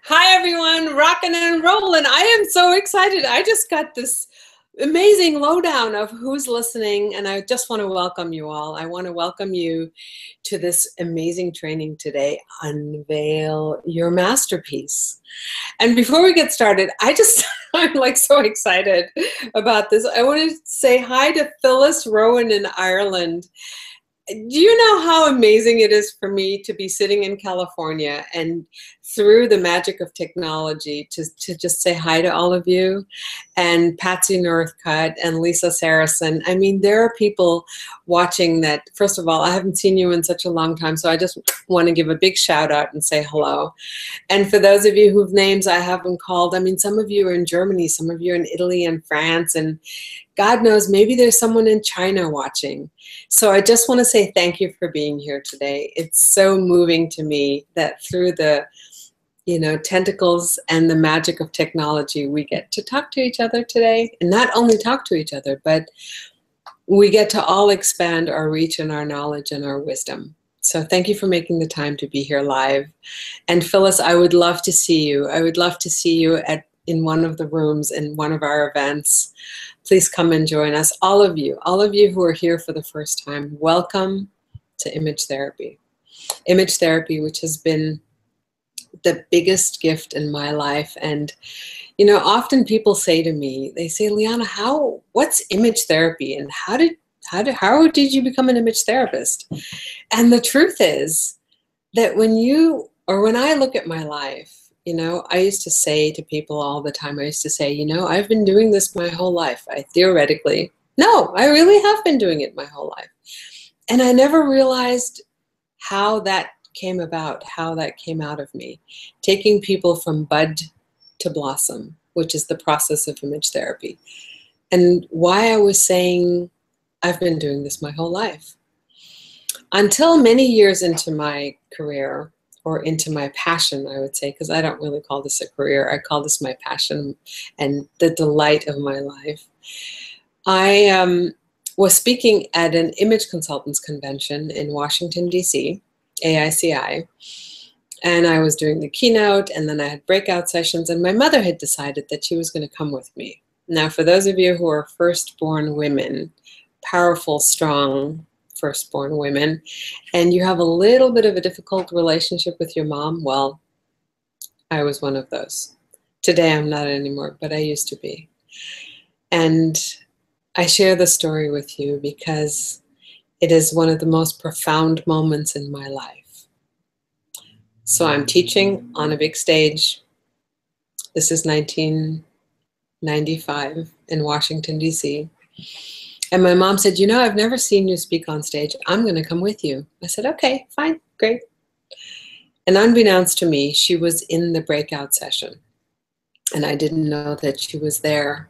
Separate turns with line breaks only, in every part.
Hi everyone, rocking and rolling. I am so excited. I just got this amazing lowdown of who's listening, and I just want to welcome you all. I want to welcome you to this amazing training today, Unveil Your Masterpiece. And before we get started, I'm like so excited about this. I want to say hi to Phyllis Rowan in Ireland. Do you know how amazing it is for me to be sitting in California and through the magic of technology to just say hi to all of you, and Patsy Northcutt and Lisa Saracen. I mean, there are people watching that, first of all, I haven't seen you in such a long time, so I just want to give a big shout out and say hello. And for those of you whose names I haven't called, I mean, some of you are in Germany, some of you are in Italy and France, and God knows, maybe there's someone in China watching. So I just want to say thank you for being here today. It's so moving to me that through the, tentacles and the magic of technology, we get to talk to each other today. And not only talk to each other, but we get to all expand our reach and our knowledge and our wisdom. So thank you for making the time to be here live. And Phyllis, I would love to see you. I would love to see you in one of the rooms in one of our events. Please come and join us. All of you who are here for the first time, welcome to Image Therapy. Image Therapy, which has been the biggest gift in my life. And, often people say to me, they say, Liana, what's image therapy? And how did you become an image therapist? And the truth is that when I look at my life, I used to say to people all the time, I've been doing this my whole life. I really have been doing it my whole life. And I never realized how that came about, how that came out of me. Taking people from bud to blossom, which is the process of image therapy. And why I was saying I've been doing this my whole life. Until many years into my career, or into my passion, I would say, because I don't really call this a career. I call this my passion and the delight of my life. I was speaking at an image consultants convention in Washington, D.C., AICI, and I was doing the keynote, and then I had breakout sessions, and my mother had decided that she was going to come with me. Now, for those of you who are firstborn women, powerful, strong, firstborn women, and you have a little bit of a difficult relationship with your mom, well, I was one of those. Today I'm not anymore, but I used to be. And I share the story with you because it is one of the most profound moments in my life. So I'm teaching on a big stage. This is 1995 in Washington, D.C., and my mom said, I've never seen you speak on stage. I'm going to come with you. I said, okay, fine, great. And unbeknownst to me, she was in the breakout session. And I didn't know that she was there.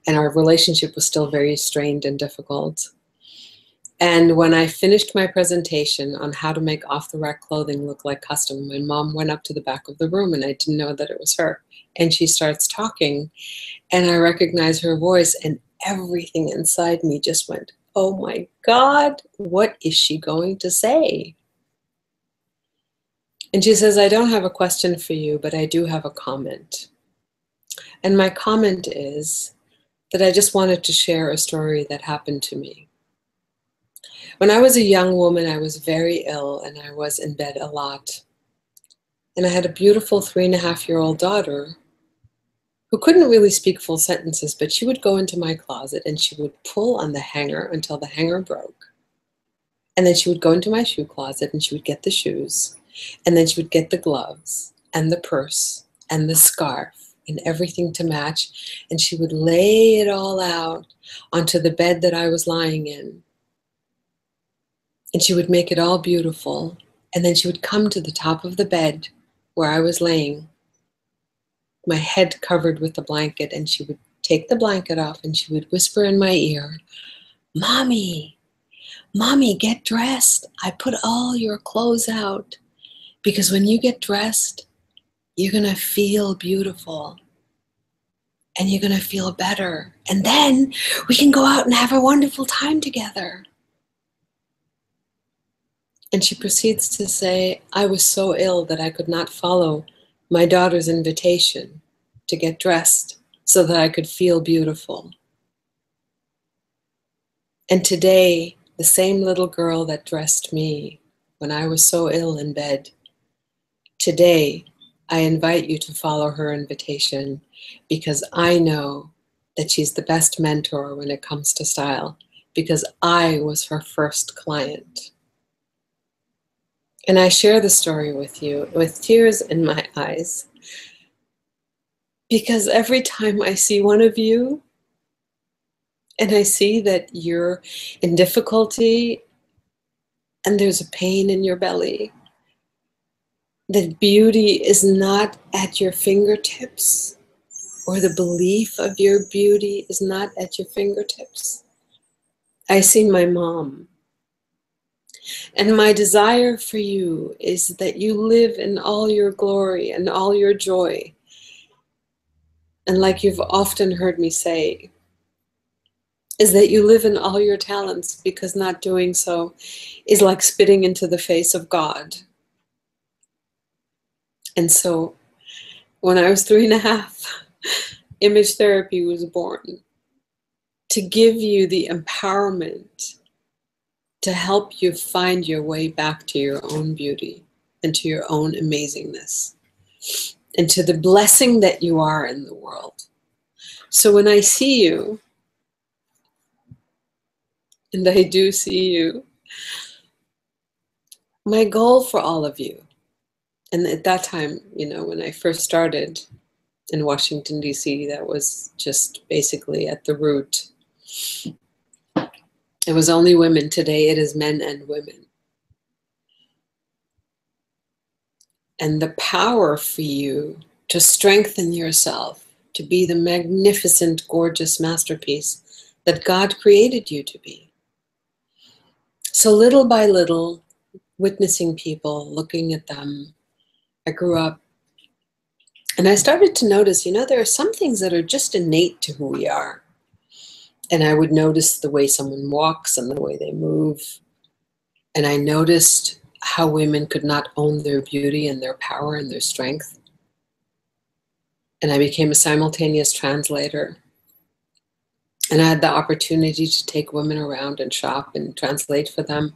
And our relationship was still very strained and difficult. And when I finished my presentation on how to make off-the-rack clothing look like custom, my mom went up to the back of the room, and I didn't know that it was her. And she starts talking, and I recognize her voice, and everything inside me just went, oh my God, what is she going to say? And she says, I don't have a question for you, but I do have a comment. And my comment is that I just wanted to share a story that happened to me. When I was a young woman, I was very ill, and I was in bed a lot. And I had a beautiful 3.5-year-old daughter who couldn't really speak full sentences, but she would go into my closet and she would pull on the hanger until the hanger broke. And then she would go into my shoe closet and she would get the shoes. And then she would get the gloves and the purse and the scarf and everything to match. And she would lay it all out onto the bed that I was lying in. And she would make it all beautiful. And then she would come to the top of the bed where I was laying, my head covered with the blanket, and she would take the blanket off and she would whisper in my ear, Mommy, Mommy, get dressed. I put all your clothes out because when you get dressed, you're going to feel beautiful and you're going to feel better. And then we can go out and have a wonderful time together. And she proceeds to say, I was so ill that I could not follow my daughter's invitation to get dressed so that I could feel beautiful. And today, the same little girl that dressed me when I was so ill in bed, today, I invite you to follow her invitation because I know that she's the best mentor when it comes to style because I was her first client. And I share the story with you with tears in my eyes because every time I see one of you and I see that you're in difficulty and there's a pain in your belly, that beauty is not at your fingertips, or the belief of your beauty is not at your fingertips. I see my mom. And my desire for you is that you live in all your glory and all your joy. And like you've often heard me say, is that you live in all your talents, because not doing so is like spitting into the face of God. And so when I was 3.5, image therapy was born to give you the empowerment to help you find your way back to your own beauty and to your own amazingness and to the blessing that you are in the world. So when I see you, and I do see you, my goal for all of you, and at that time, you know, when I first started in Washington, D.C., that was just basically at the root. It was only women. Today it is men and women. And the power for you to strengthen yourself, to be the magnificent, gorgeous masterpiece that God created you to be. So little by little, witnessing people, looking at them, I grew up and I started to notice, you know, there are some things that are just innate to who we are. And I would notice the way someone walks and the way they move. And I noticed how women could not own their beauty and their power and their strength. And I became a simultaneous translator. And I had the opportunity to take women around and shop and translate for them.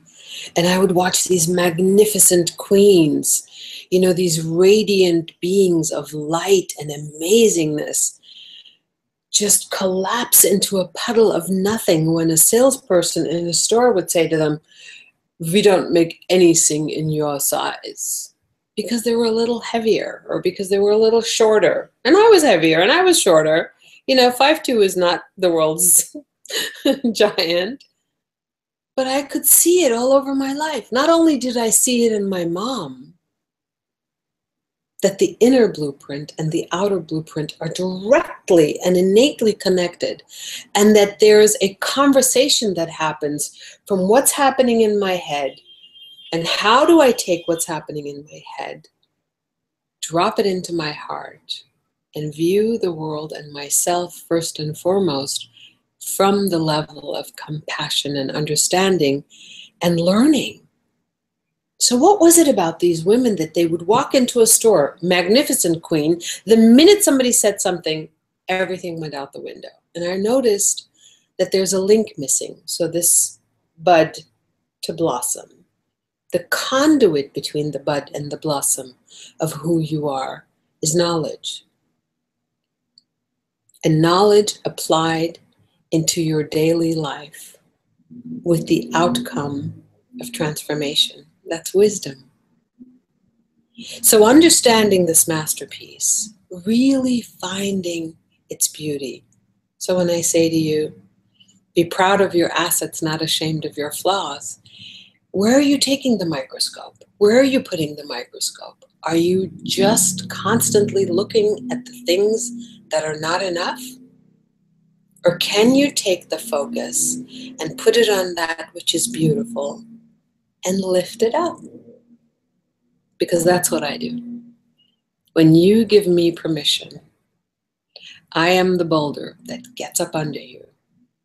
And I would watch these magnificent queens, you know, these radiant beings of light and amazingness, just collapse into a puddle of nothing when a salesperson in a store would say to them, "We don't make anything in your size," because they were a little heavier or because they were a little shorter. And I was heavier and I was shorter. You know, 5'2" is not the world's giant. But I could see it all over my life. Not only did I see it in my mom, that the inner blueprint and the outer blueprint are directly and innately connected, and that there's a conversation that happens from what's happening in my head and how do I take what's happening in my head, drop it into my heart, and view the world and myself first and foremost from the level of compassion and understanding and learning. So what was it about these women that they would walk into a store, magnificent queen, the minute somebody said something, everything went out the window. And I noticed that there's a link missing. So this bud to blossom, the conduit between the bud and the blossom of who you are is knowledge. And knowledge applied into your daily life with the outcome of transformation. That's wisdom. So understanding this masterpiece, really finding its beauty. So when I say to you, be proud of your assets, not ashamed of your flaws, where are you taking the microscope? Where are you putting the microscope? Are you just constantly looking at the things that are not enough? Or can you take the focus and put it on that which is beautiful and lift it up? Because that's what I do. When you give me permission, I am the boulder that gets up under you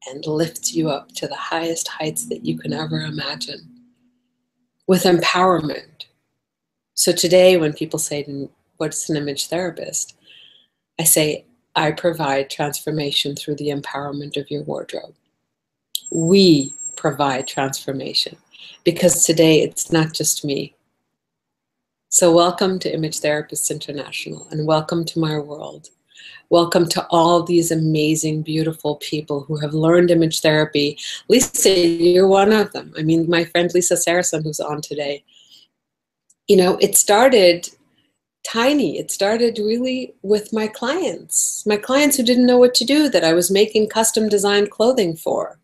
and lifts you up to the highest heights that you can ever imagine with empowerment. So today when people say what's an image therapist? I say, I provide transformation through the empowerment of your wardrobe. We provide transformation because today it's not just me. So welcome to Image Therapists International, and welcome to my world. Welcome to all these amazing, beautiful people who have learned image therapy. Lisa, you're one of them. I mean, my friend Lisa Saracen, who's on today. You know, it started tiny. It started really with my clients who didn't know what to do, that I was making custom designed clothing for.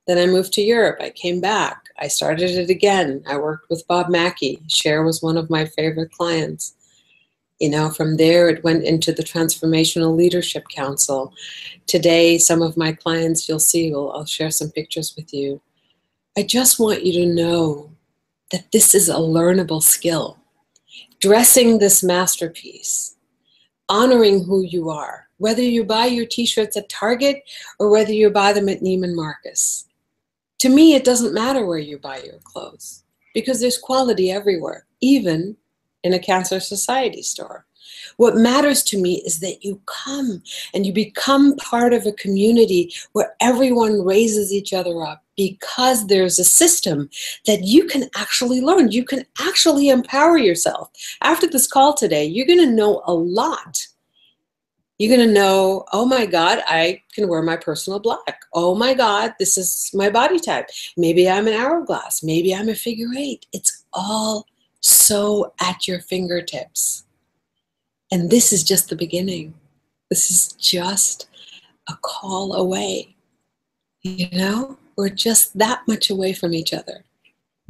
Then I moved to Europe. I came back. I started it again. I worked with Bob Mackey. Cher was one of my favorite clients. You know, from there it went into the Transformational Leadership Council. Today, some of my clients, you'll see, I'll share some pictures with you. I just want you to know that this is a learnable skill. Dressing this masterpiece, honoring who you are, whether you buy your t-shirts at Target or whether you buy them at Neiman Marcus. To me, it doesn't matter where you buy your clothes because there's quality everywhere, even in a Cancer Society store. What matters to me is that you come and you become part of a community where everyone raises each other up because there's a system that you can actually learn. You can actually empower yourself. After this call today, you're going to know a lot. You're going to know, oh my God, I can wear my personal black. Oh my God, this is my body type. Maybe I'm an hourglass. Maybe I'm a figure 8. It's all so at your fingertips. And this is just the beginning. This is just a call away. You know, we're just that much away from each other.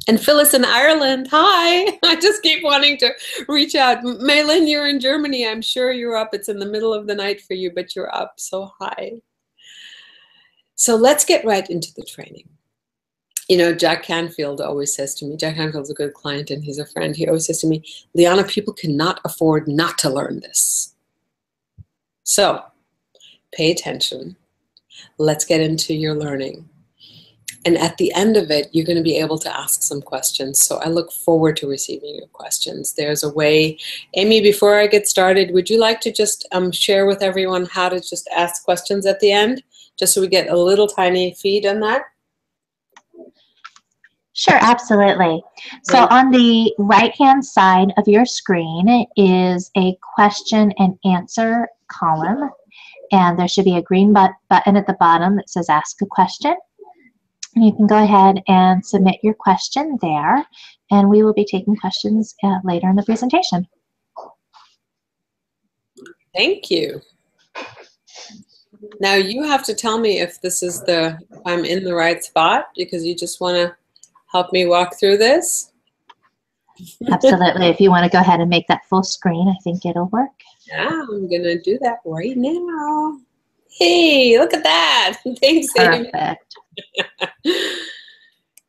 And Phyllis in Ireland, hi. I just keep wanting to reach out. Maylin, you're in Germany. I'm sure you're up. It's in the middle of the night for you, but you're up. So hi. So let's get right into the training. You know, Jack Canfield always says to me, Jack Canfield's a good client and he's a friend. He always says to me, Liana, people cannot afford not to learn this. So pay attention. Let's get into your learning. And at the end of it, you're going to be able to ask some questions. So I look forward to receiving your questions. There's a way. Amy, before I get started, would you like to just share with everyone how to just ask questions at the end? Just so we get a little tiny feed on that?
Sure, absolutely. So on the right-hand side of your screen is a question and answer column. And there should be a green button at the bottom that says Ask a Question. And you can go ahead and submit your question there, and we will be taking questions later in the presentation.
Thank you. Now you have to tell me if this is if I'm in the right spot, because you just want to help me walk through this.
Absolutely. If you want to go ahead and make that full screen, I think it'll work.
Yeah, I'm going to do that right now. Hey, look at that. Thanks, Amy.
Perfect.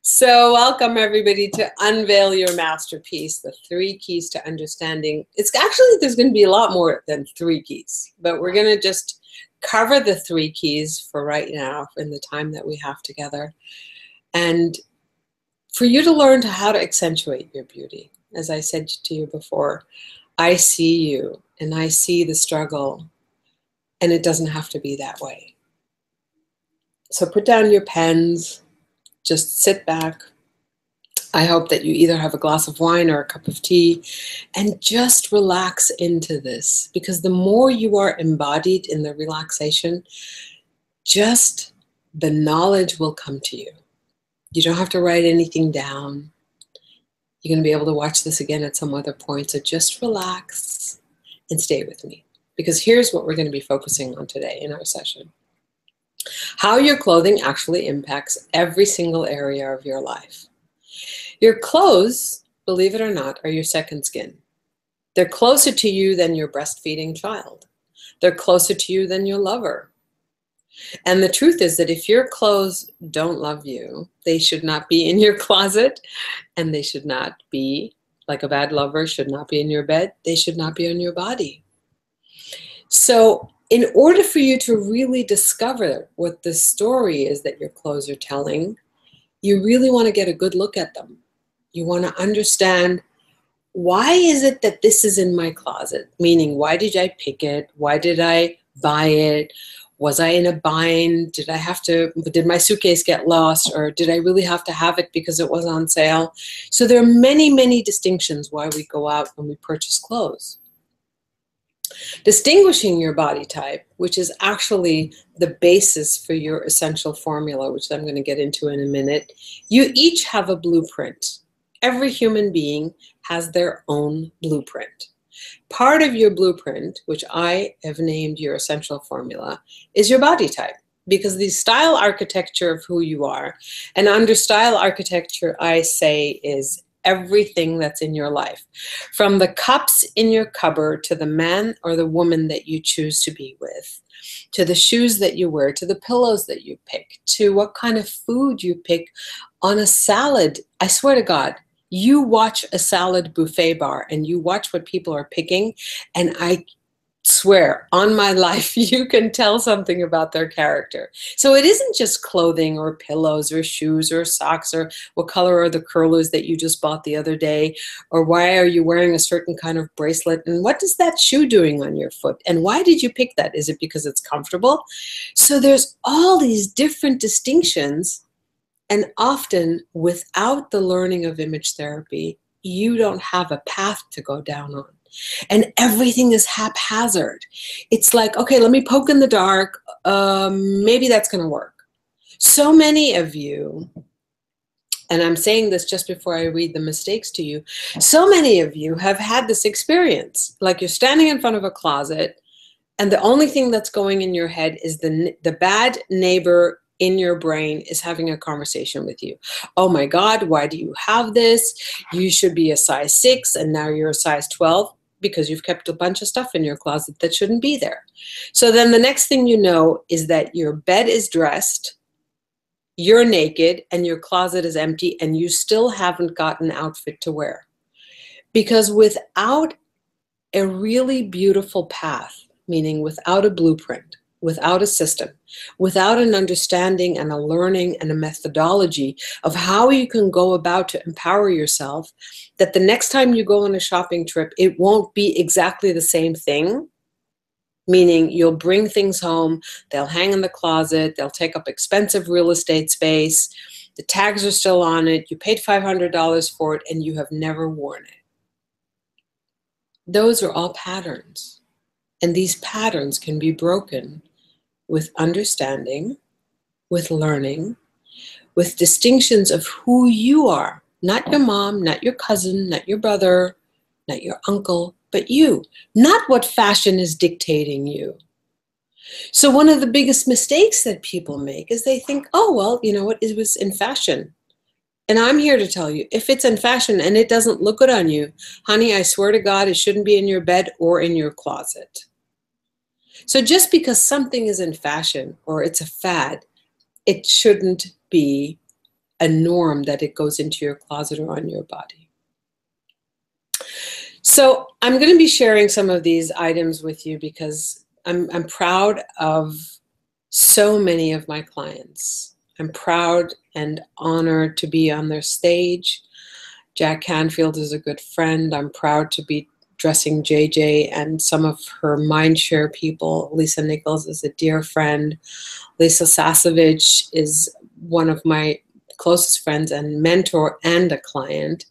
So welcome everybody to Unveil Your Masterpiece, the 3 keys to understanding. It's actually, there's going to be a lot more than 3 keys, but we're going to just cover the 3 keys for right now in the time that we have together. And for you to learn how to accentuate your beauty, as I said to you before, I see you and I see the struggle, and it doesn't have to be that way. So put down your pens, just sit back. I hope that you either have a glass of wine or a cup of tea and just relax into this, because the more you are embodied in the relaxation, just the knowledge will come to you. You don't have to write anything down. You're going to be able to watch this again at some other point. So just relax and stay with me, because here's what we're going to be focusing on today in our session. How your clothing actually impacts every single area of your life. Your clothes, believe it or not, are your second skin. They're closer to you than your breastfeeding child. They're closer to you than your lover. And the truth is that if your clothes don't love you, they should not be in your closet, and they should not be, like a bad lover, should not be in your bed. They should not be on your body. So in order for you to really discover what the story is that your clothes are telling, you really want to get a good look at them. You want to understand why is it that this is in my closet? Meaning, why did I pick it? Why did I buy it? Was I in a bind? Did my suitcase get lost? Or did I really have to have it because it was on sale? So there are many, many distinctions why we go out when we purchase clothes. Distinguishing your body type, which is actually the basis for your essential formula, which I'm going to get into in a minute. You each have a blueprint. Every human being has their own blueprint. Part of your blueprint, which I have named your essential formula, is your body type, because the style architecture of who you are, and under style architecture, I say is everything that's in your life, from the cups in your cupboard to the man or the woman that you choose to be with, to the shoes that you wear, to the pillows that you pick, to what kind of food you pick on a salad. I swear to God, you watch a salad buffet bar and you watch what people are picking, and I swear on my life, you can tell something about their character. So it isn't just clothing or pillows or shoes or socks or what color are the curlers that you just bought the other day, or why are you wearing a certain kind of bracelet, and what is that shoe doing on your foot, and why did you pick that? Is it because it's comfortable? So there's all these different distinctions, and often without the learning of image therapy, you don't have a path to go down on. And everything is haphazard. It's like, okay, let me poke in the dark. Maybe that's going to work. So many of you, and I'm saying this just before I read the mistakes to you, so many of you have had this experience. Like you're standing in front of a closet, and the only thing that's going in your head is the bad neighbor in your brain is having a conversation with you. Oh my God, why do you have this? You should be a size 6 and now you're a size 12 because you've kept a bunch of stuff in your closet that shouldn't be there. So then the next thing you know is that your bed is dressed, you're naked, and your closet is empty, and you still haven't got an outfit to wear. Because without a really beautiful path, meaning without a blueprint, without a system, without an understanding and a learning and a methodology of how you can go about to empower yourself, that the next time you go on a shopping trip, it won't be exactly the same thing. Meaning you'll bring things home, they'll hang in the closet, they'll take up expensive real estate space, the tags are still on it, you paid $500 for it, and you have never worn it. Those are all patterns. And these patterns can be broken with understanding, with learning, with distinctions of who you are. Not your mom, not your cousin, not your brother, not your uncle, but you. Not what fashion is dictating you. So one of the biggest mistakes that people make is they think, oh, well, you know what, it was in fashion. And I'm here to tell you, if it's in fashion and it doesn't look good on you, honey, I swear to God, it shouldn't be in your bed or in your closet. So just because something is in fashion or it's a fad, it shouldn't be a norm that it goes into your closet or on your body. So I'm going to be sharing some of these items with you because I'm proud of so many of my clients. I'm proud and honored to be on their stage. Jack Canfield is a good friend. I'm proud to be dressing JJ and some of her Mindshare people. Lisa Nichols is a dear friend. Lisa Sasevich is one of my closest friends and mentor and a client.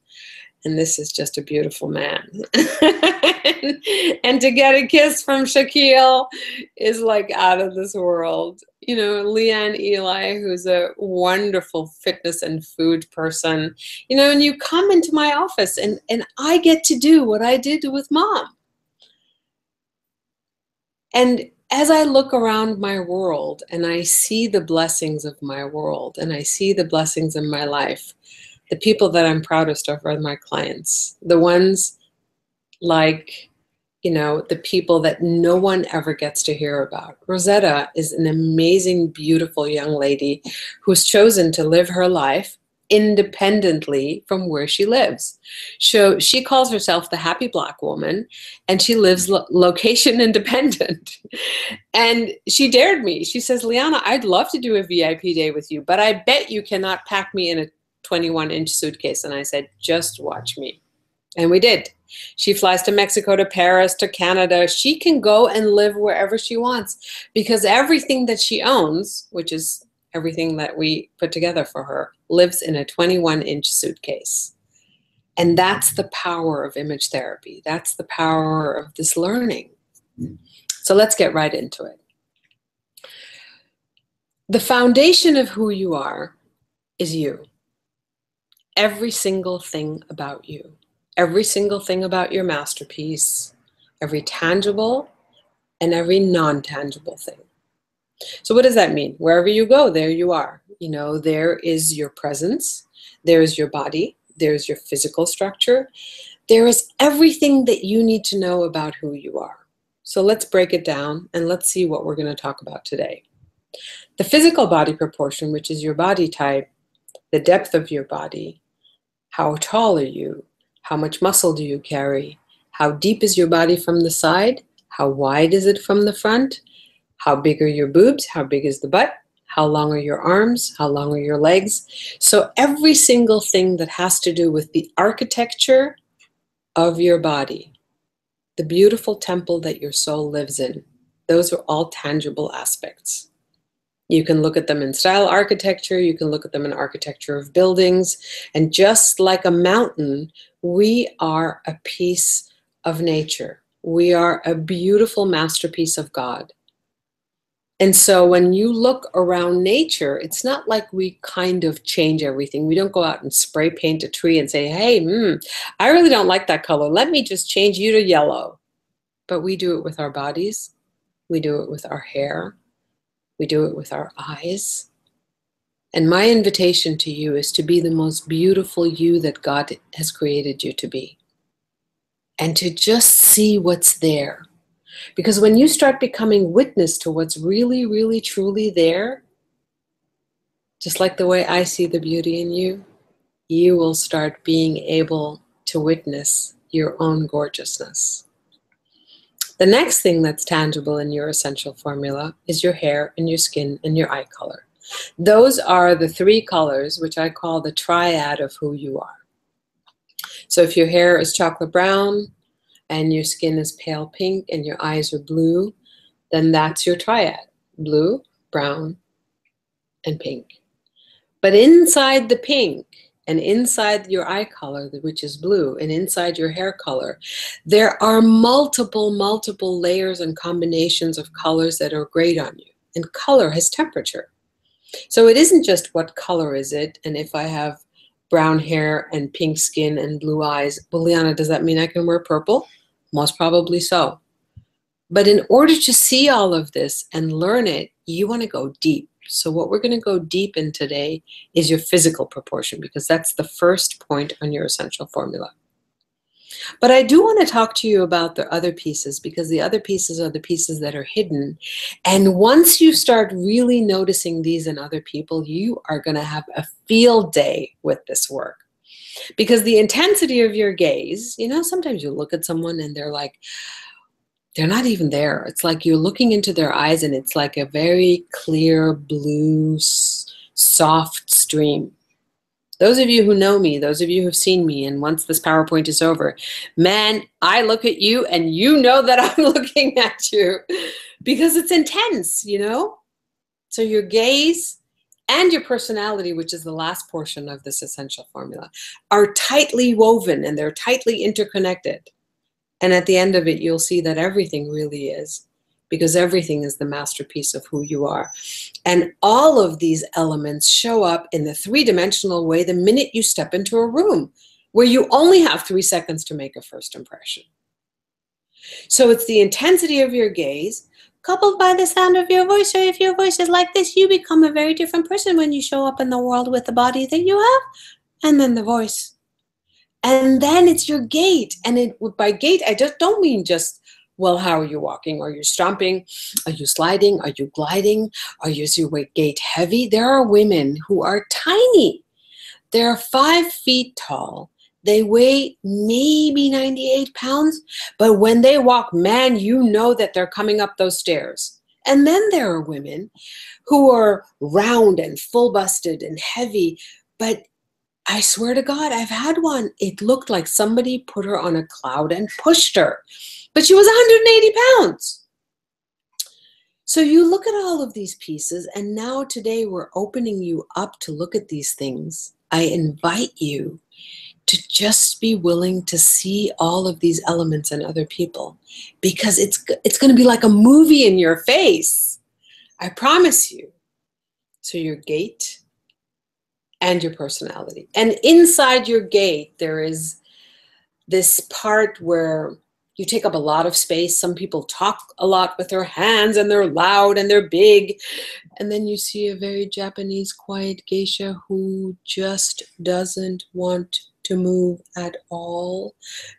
And this is just a beautiful man. And to get a kiss from Shaquille is like out of this world. You know, Leanne Eli, who's a wonderful fitness and food person, you know, and you come into my office and I get to do what I did with Mom. And as I look around my world and I see the blessings of my world and I see the blessings in my life, the people that I'm proudest of are my clients. The ones like, you know, the people that no one ever gets to hear about. Rosetta is an amazing, beautiful young lady who's chosen to live her life independently from where she lives. So she calls herself the happy Black woman, and she lives location independent. And she dared me. She says, Liana, I'd love to do a VIP day with you, but I bet you cannot pack me in a 21-inch suitcase. And I said, just watch me. And we did. She flies to Mexico, to Paris, to Canada. She can go and live wherever she wants because everything that she owns, which is everything that we put together for her, lives in a 21-inch suitcase. And that's the power of image therapy. That's the power of this learning. So let's get right into it. The foundation of who you are is you. Every single thing about you. Every single thing about your masterpiece, every tangible and every non-tangible thing. So what does that mean? Wherever you go, there you are. You know, there is your presence, there is your body, there's your physical structure, there is everything that you need to know about who you are. So let's break it down and let's see what we're going to talk about today. The physical body proportion, which is your body type, the depth of your body, how tall are you? How much muscle do you carry? How deep is your body from the side? How wide is it from the front? How big are your boobs? How big is the butt? How long are your arms? How long are your legs? So every single thing that has to do with the architecture of your body, the beautiful temple that your soul lives in, those are all tangible aspects. You can look at them in style architecture, you can look at them in architecture of buildings, and just like a mountain, we are a piece of nature. We are a beautiful masterpiece of God. And so when you look around nature, it's not like we kind of change everything. We don't go out and spray paint a tree and say, hey, I really don't like that color. Let me just change you to yellow. But we do it with our bodies. We do it with our hair. We do it with our eyes. And my invitation to you is to be the most beautiful you that God has created you to be. And to just see what's there. Because when you start becoming witness to what's really, really, truly there, just like the way I see the beauty in you, you will start being able to witness your own gorgeousness. The next thing that's tangible in your essential formula is your hair and your skin and your eye color. Those are the three colors which I call the triad of who you are. So if your hair is chocolate brown and your skin is pale pink and your eyes are blue, then that's your triad, blue, brown, and pink. But inside the pink, and inside your eye color, which is blue, and inside your hair color, there are multiple layers and combinations of colors that are great on you. And color has temperature. So it isn't just what color is it, and if I have brown hair and pink skin and blue eyes, well, Liana, does that mean I can wear purple? Most probably so. But in order to see all of this and learn it, you want to go deep. So what we're going to go deep in today is your physical proportion, because that's the first point on your essential formula. But I do want to talk to you about the other pieces, because the other pieces are the pieces that are hidden. And once you start really noticing these in other people, you are going to have a field day with this work. Because the intensity of your gaze, you know, sometimes you look at someone and they're like, they're not even there. It's like you're looking into their eyes and it's like a very clear blue, soft stream. Those of you who know me, those of you who've seen me, and once this PowerPoint is over, man, I look at you and you know that I'm looking at you because it's intense, you know? So your gaze and your personality, which is the last portion of this essential formula, are tightly woven and they're tightly interconnected. And at the end of it, you'll see that everything really is, because everything is the masterpiece of who you are. And all of these elements show up in the three-dimensional way the minute you step into a room where you only have 3 seconds to make a first impression. So it's the intensity of your gaze coupled by the sound of your voice. So if your voice is like this, you become a very different person when you show up in the world with the body that you have, and then the voice. And then it's your gait. And by gait, I just don't mean just, well, how are you walking? Are you stomping? Are you sliding? Are you gliding? Is your gait heavy? There are women who are tiny. They're 5 feet tall. They weigh maybe 98 pounds. But when they walk, man, you know that they're coming up those stairs. And then there are women who are round and full-busted and heavy, but I swear to God, I've had one. It looked like somebody put her on a cloud and pushed her, but she was 180 pounds. So you look at all of these pieces, and now today we're opening you up to look at these things. I invite you to just be willing to see all of these elements in other people, because it's going to be like a movie in your face. I promise you. So your gait and your personality. And inside your gait, there is this part where you take up a lot of space. Some people talk a lot with their hands, and they're loud and they're big. And then you see a very Japanese quiet geisha who just doesn't want to move at all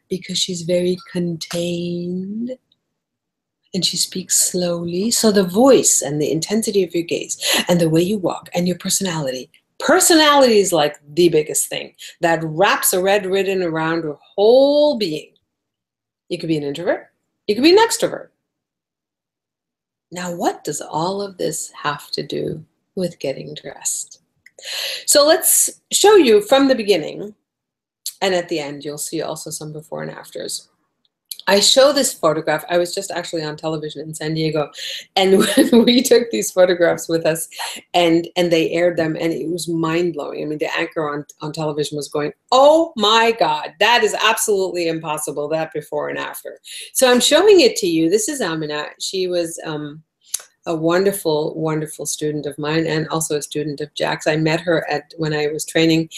because she's very contained and she speaks slowly. So the voice and the intensity of your gaze and the way you walk and your personality. Personality is like the biggest thing that wraps a red ribbon around your whole being. You could be an introvert. You could be an extrovert. Now, what does all of this have to do with getting dressed? So let's show you from the beginning, and at the end, you'll see also some before and afters. I show this photograph. I was just actually on television in San Diego, and when we took these photographs with us and they aired them, and it was mind-blowing. I mean, the anchor on television was going, oh my God, that is absolutely impossible, that before and after. So I'm showing it to you. This is Amina. She was a wonderful, wonderful student of mine and also a student of Jack's. I met her when I was trained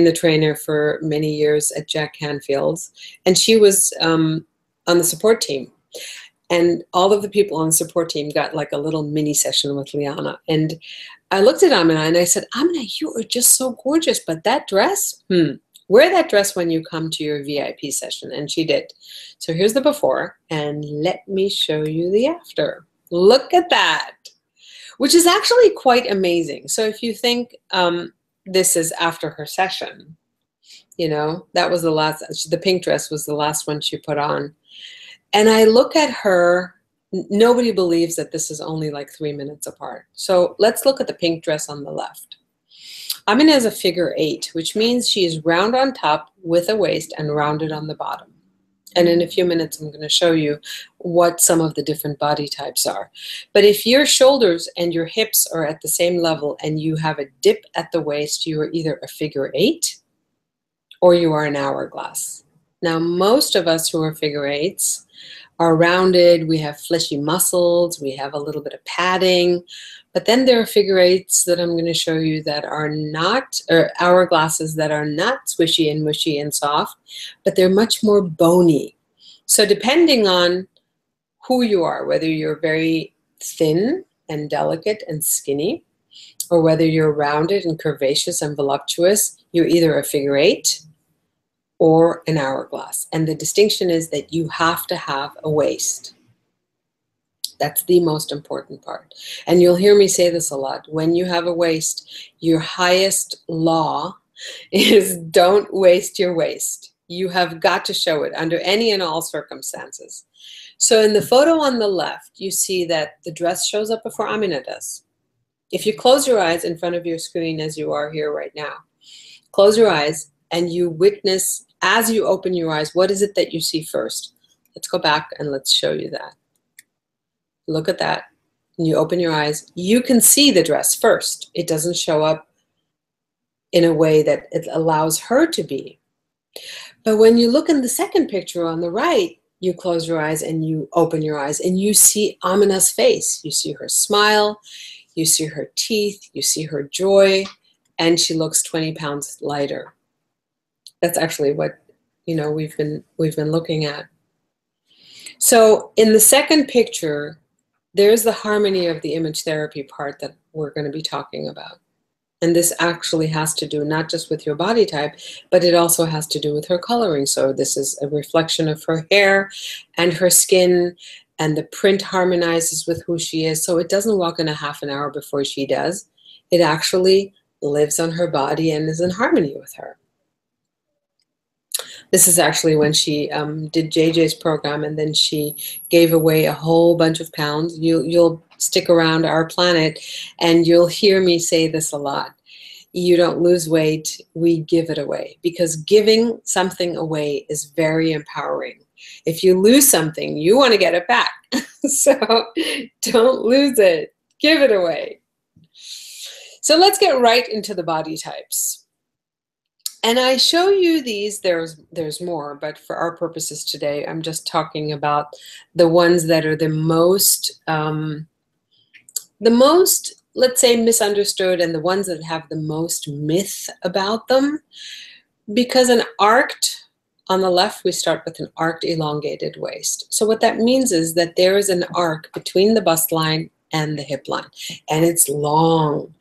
the trainer for many years at Jack Canfield's, and she was on the support team. And all of the people on the support team got like a little mini session with Liana. And I looked at Amina and I said, Amina, you are just so gorgeous, but that dress, wear that dress when you come to your VIP session. And she did. So here's the before, and let me show you the after. Look at that, which is actually quite amazing. So if you think, this is after her session, you know, that was the last, the pink dress was the last one she put on. And I look at her, nobody believes that this is only like 3 minutes apart. So let's look at the pink dress on the left. Amina is a figure 8, which means she is round on top with a waist and rounded on the bottom. And in a few minutes, I'm going to show you what some of the different body types are. But if your shoulders and your hips are at the same level and you have a dip at the waist, you are either a figure 8 or you are an hourglass. Now, most of us who are figure 8s are rounded. We have fleshy muscles. We have a little bit of padding. But then there are figure 8s that I'm going to show you that are not, or hourglasses that are not squishy and mushy and soft, but they're much more bony. So depending on who you are, whether you're very thin and delicate and skinny, or whether you're rounded and curvaceous and voluptuous, you're either a figure 8 or an hourglass. And the distinction is that you have to have a waist. That's the most important part. And you'll hear me say this a lot. When you have a waist, your highest law is don't waste your waist. You have got to show it under any and all circumstances. So in the photo on the left, you see that the dress shows up before Amina does. If you close your eyes in front of your screen as you are here right now, close your eyes and you witness, as you open your eyes, what is it that you see first? Let's go back and let's show you that. Look at that. When you open your eyes, you can see the dress first. It doesn't show up in a way that it allows her to be. But when you look in the second picture on the right, you close your eyes and you open your eyes and you see Amina's face. You see her smile, you see her teeth, you see her joy, and she looks 20 pounds lighter. That's actually what, you know, we've been looking at. So in the second picture, there's the harmony of the image therapy part that we're going to be talking about. And this actually has to do not just with your body type, but it also has to do with her coloring. So this is a reflection of her hair and her skin, and the print harmonizes with who she is. So it doesn't walk in a half an hour before she does. It actually lives on her body and is in harmony with her. This is actually when she did JJ's program, and then she gave away a whole bunch of pounds. You'll stick around Our Planet, and you'll hear me say this a lot. you don't lose weight, we give it away, because giving something away is very empowering. If you lose something, you want to get it back. So don't lose it, give it away. So let's get right into the body types. And I show you these, there's more, but for our purposes today, I'm just talking about the ones that are the most, let's say, misunderstood, and the ones that have the most myth about them. Because an arced, on the left, we start with an arced elongated waist. So what that means is that there is an arc between the bust line and the hip line, and it's long.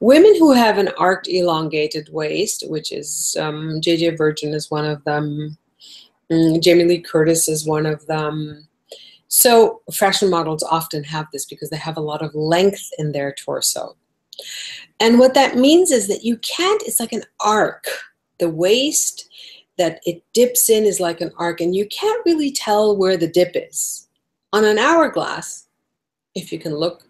Women who have an arced elongated waist, which is JJ Virgin is one of them, Jamie Lee Curtis is one of them. So fashion models often have this because they have a lot of length in their torso. And what that means is that you can't, it's like an arc. The waist that it dips in is like an arc, and you can't really tell where the dip is. On an hourglass, if you can look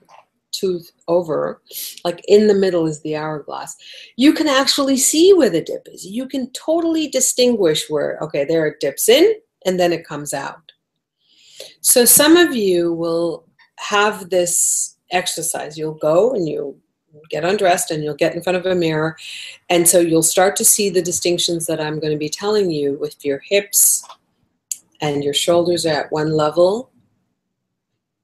tooth over, like in the middle is the hourglass, you can actually see where the dip is. You can totally distinguish where, okay, there it dips in and then it comes out. So some of you will have this exercise. You'll go and you get undressed and you'll get in front of a mirror. And so you'll start to see the distinctions that I'm going to be telling you with your hips and your shoulders are at one level.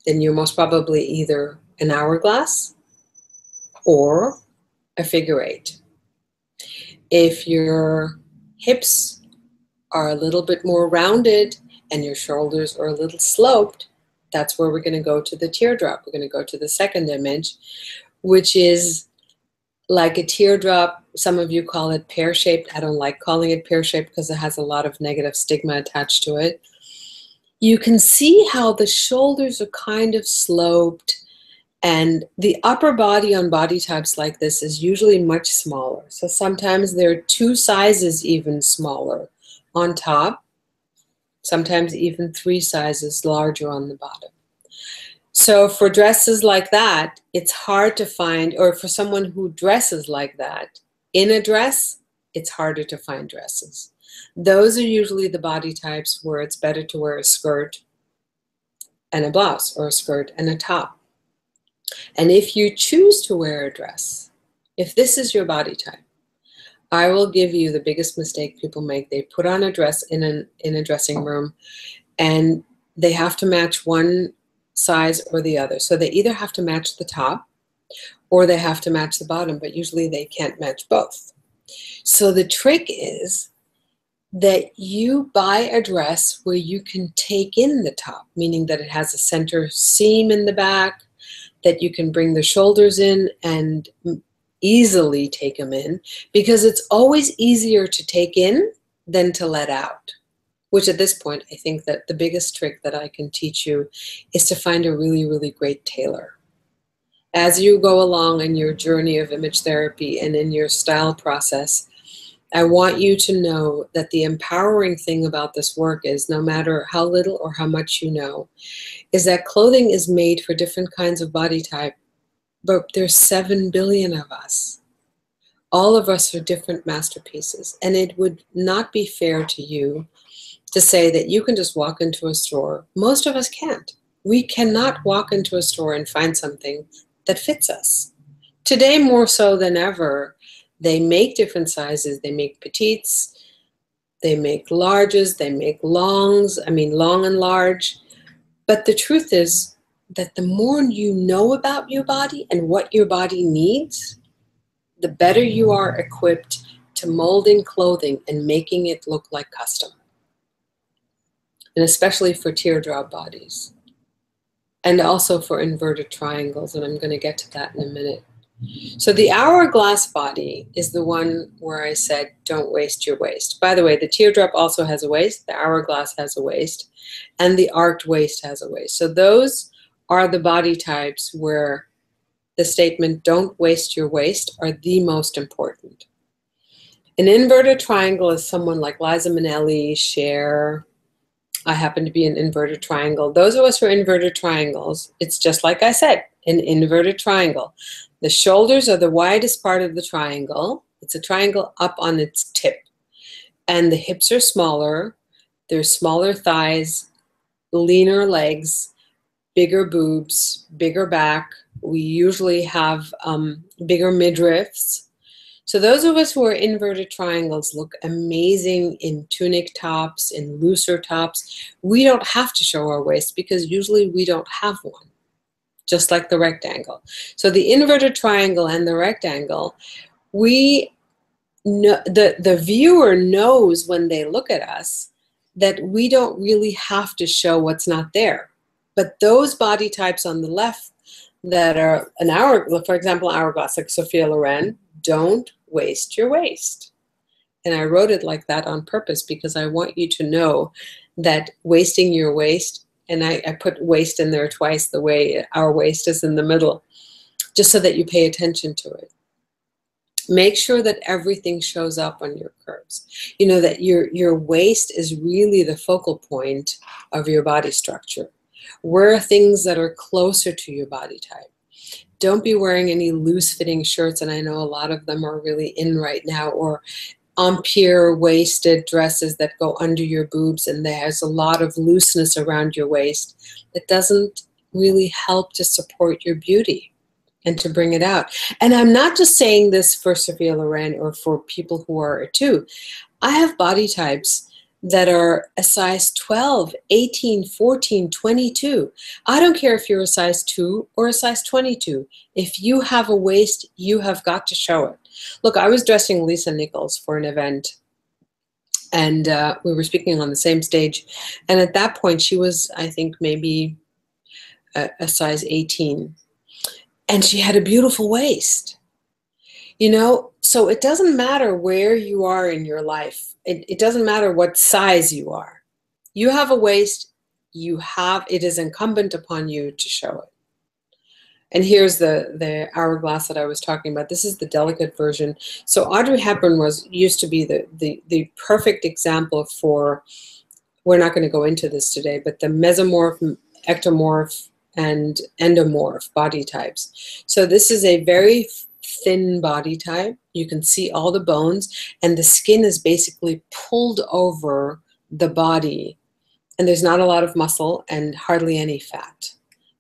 Then you're most probably either an hourglass or a figure eight. If your hips are a little bit more rounded and your shoulders are a little sloped, that's where we're going to go to the teardrop. We're going to go to the second image, which is like a teardrop. Some of you call it pear-shaped. I don't like calling it pear-shaped because it has a lot of negative stigma attached to it. You can see how the shoulders are kind of sloped, and the upper body on body types like this is usually much smaller. So sometimes there are 2 sizes even smaller on top. Sometimes even 3 sizes larger on the bottom. So for dresses like that, it's hard to find, or for someone who dresses like that, in a dress, it's harder to find dresses. Those are usually the body types where it's better to wear a skirt and a blouse, or a skirt and a top. And if you choose to wear a dress, if this is your body type, I will give you the biggest mistake people make. They put on a dress in a dressing room, and they have to match one size or the other. So they either have to match the top or they have to match the bottom, but usually they can't match both. So the trick is that you buy a dress where you can take in the top, meaning that it has a center seam in the back, that you can bring the shoulders in and easily take them in, because it's always easier to take in than to let out. Which at this point, I think that the biggest trick that I can teach you is to find a really, really great tailor. As you go along in your journey of image therapy and in your style process, I want you to know that the empowering thing about this work is, no matter how little or how much you know, is that clothing is made for different kinds of body type, but there's 7 billion of us. All of us are different masterpieces, and it would not be fair to you to say that you can just walk into a store. Most of us can't. We cannot walk into a store and find something that fits us. Today, more so than ever, they make different sizes. They make petites, they make larges, they make longs, long and large. But the truth is that the more you know about your body and what your body needs, the better you are equipped to molding clothing and making it look like custom. And especially for teardrop bodies. And also for inverted triangles, and I'm going to get to that in a minute. So the hourglass body is the one where I said, don't waste your waist. By the way, the teardrop also has a waist, the hourglass has a waist, and the arched waist has a waist. So those are the body types where the statement, don't waste your waist, are the most important. An inverted triangle is someone like Liza Minnelli, Cher. I happen to be an inverted triangle. Those of us who are inverted triangles, it's just like I said, an inverted triangle. The shoulders are the widest part of the triangle, It's a triangle up on its tip. And the hips are smaller. There's smaller thighs, leaner legs, bigger boobs, bigger back. We usually have bigger midriffs. So those of us who are inverted triangles look amazing in tunic tops, in looser tops. We don't have to show our waist because usually we don't have one, just like the rectangle. So the inverted triangle and the rectangle, we know, the viewer knows when they look at us that we don't really have to show what's not there. But those body types on the left that are an hour, for example, hourglass, like Sophia Loren, don't waste your waist. And I wrote it like that on purpose because I want you to know that wasting your waist, and I put waist in there twice the way our waist is in the middle, just so that you pay attention to it. Make sure that everything shows up on your curves. You know, that your waist is really the focal point of your body structure. Wear things that are closer to your body type. Don't be wearing any loose-fitting shirts, and I know a lot of them are really in right now, or empire-waisted dresses that go under your boobs, and there's a lot of looseness around your waist that doesn't really help to support your beauty and to bring it out. And I'm not just saying this for Sophia Loren or for people who are too. I have body types that are a size 12, 18, 14, 22. I don't care if you're a size 2 or a size 22. If you have a waist, you have got to show it. Look, I was dressing Lisa Nichols for an event, and we were speaking on the same stage. And at that point, she was, I think, maybe a size 18. And she had a beautiful waist. You know, so it doesn't matter where you are in your life. It doesn't matter what size you are. You have a waist, it is incumbent upon you to show it. And here's the hourglass that I was talking about. This is the delicate version. So Audrey Hepburn used to be the perfect example for, we're not going to go into this today, but the mesomorph, ectomorph, and endomorph body types. So this is a very thin body type. You can see all the bones, and the skin is basically pulled over the body, and there's not a lot of muscle and hardly any fat.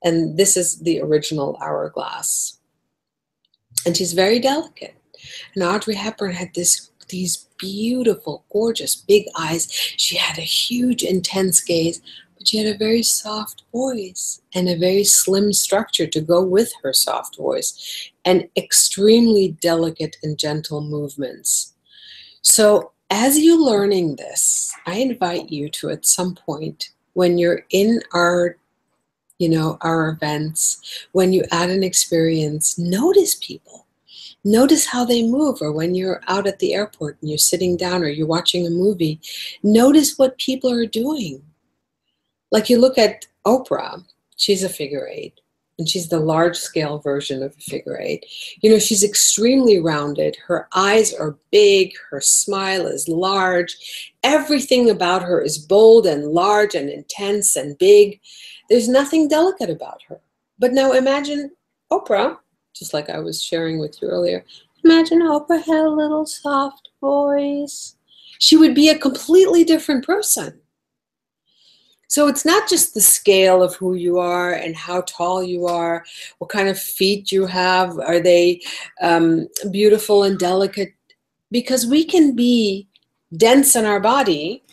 And this is the original hourglass. And she's very delicate. And Audrey Hepburn had these beautiful, gorgeous, big eyes. She had a huge, intense gaze, but she had a very soft voice and a very slim structure to go with her soft voice, and extremely delicate and gentle movements. So as you're learning this, I invite you to, at some point, when you're in our events, when you add an experience, notice people. Notice how they move, or when you're out at the airport and you're sitting down or you're watching a movie, notice what people are doing. Like you look at Oprah, she's a figure 8, and she's the large scale version of a figure 8. You know, she's extremely rounded. Her eyes are big. Her smile is large. Everything about her is bold and large and intense and big. There's nothing delicate about her. But now imagine Oprah, just like I was sharing with you earlier. Imagine Oprah had a little soft voice. She would be a completely different person. So it's not just the scale of who you are and how tall you are, what kind of feet you have, are they beautiful and delicate, because we can be dense in our body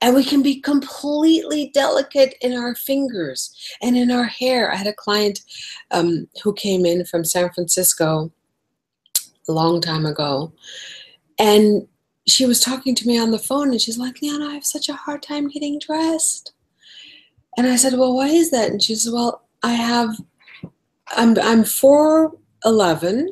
and we can be completely delicate in our fingers and in our hair. I had a client who came in from San Francisco a long time ago, and she was talking to me on the phone, and she's like, Liana, I have such a hard time getting dressed. And I said, well, why is that? And she said, well, I'm 4'11",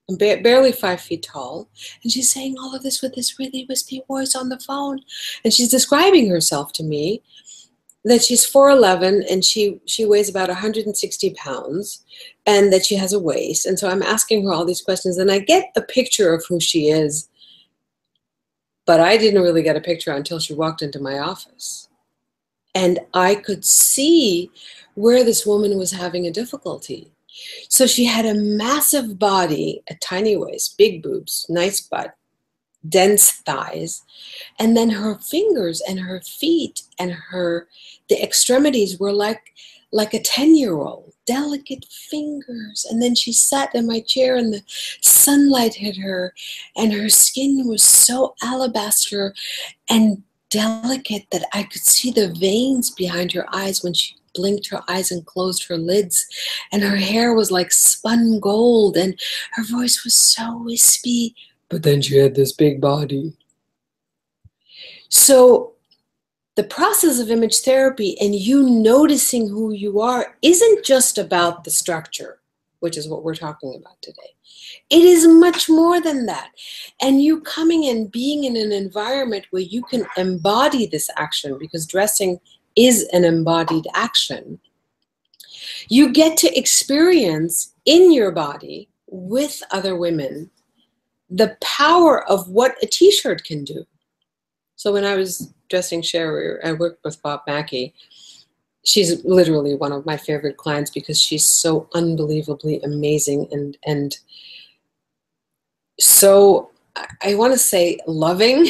I'm barely 5 feet tall. And she's saying all of this with this really wispy voice on the phone. And she's describing herself to me, that she's 4'11", and she weighs about 160 pounds, and that she has a waist. And so I'm asking her all these questions, and I get a picture of who she is. But I didn't really get a picture until she walked into my office. And I could see where this woman was having a difficulty. So she had a massive body, a tiny waist, big boobs, nice butt, dense thighs, and then her fingers and her feet and the extremities were like a 10-year-old, delicate fingers. And then she sat in my chair and the sunlight hit her, and her skin was so alabaster and delicate that I could see the veins behind her eyes when she blinked her eyes and closed her lids. And her hair was like spun gold, and her voice was so wispy. But then she had this big body. So the process of image therapy and you noticing who you are isn't just about the structure, which is what we're talking about today. It is much more than that. And you coming and being in an environment where you can embody this action, because dressing is an embodied action. You get to experience in your body with other women the power of what a t-shirt can do. So when I was dressing Sherry, I worked with Bob Mackey. She's literally one of my favorite clients because she's so unbelievably amazing and so, I want to say loving,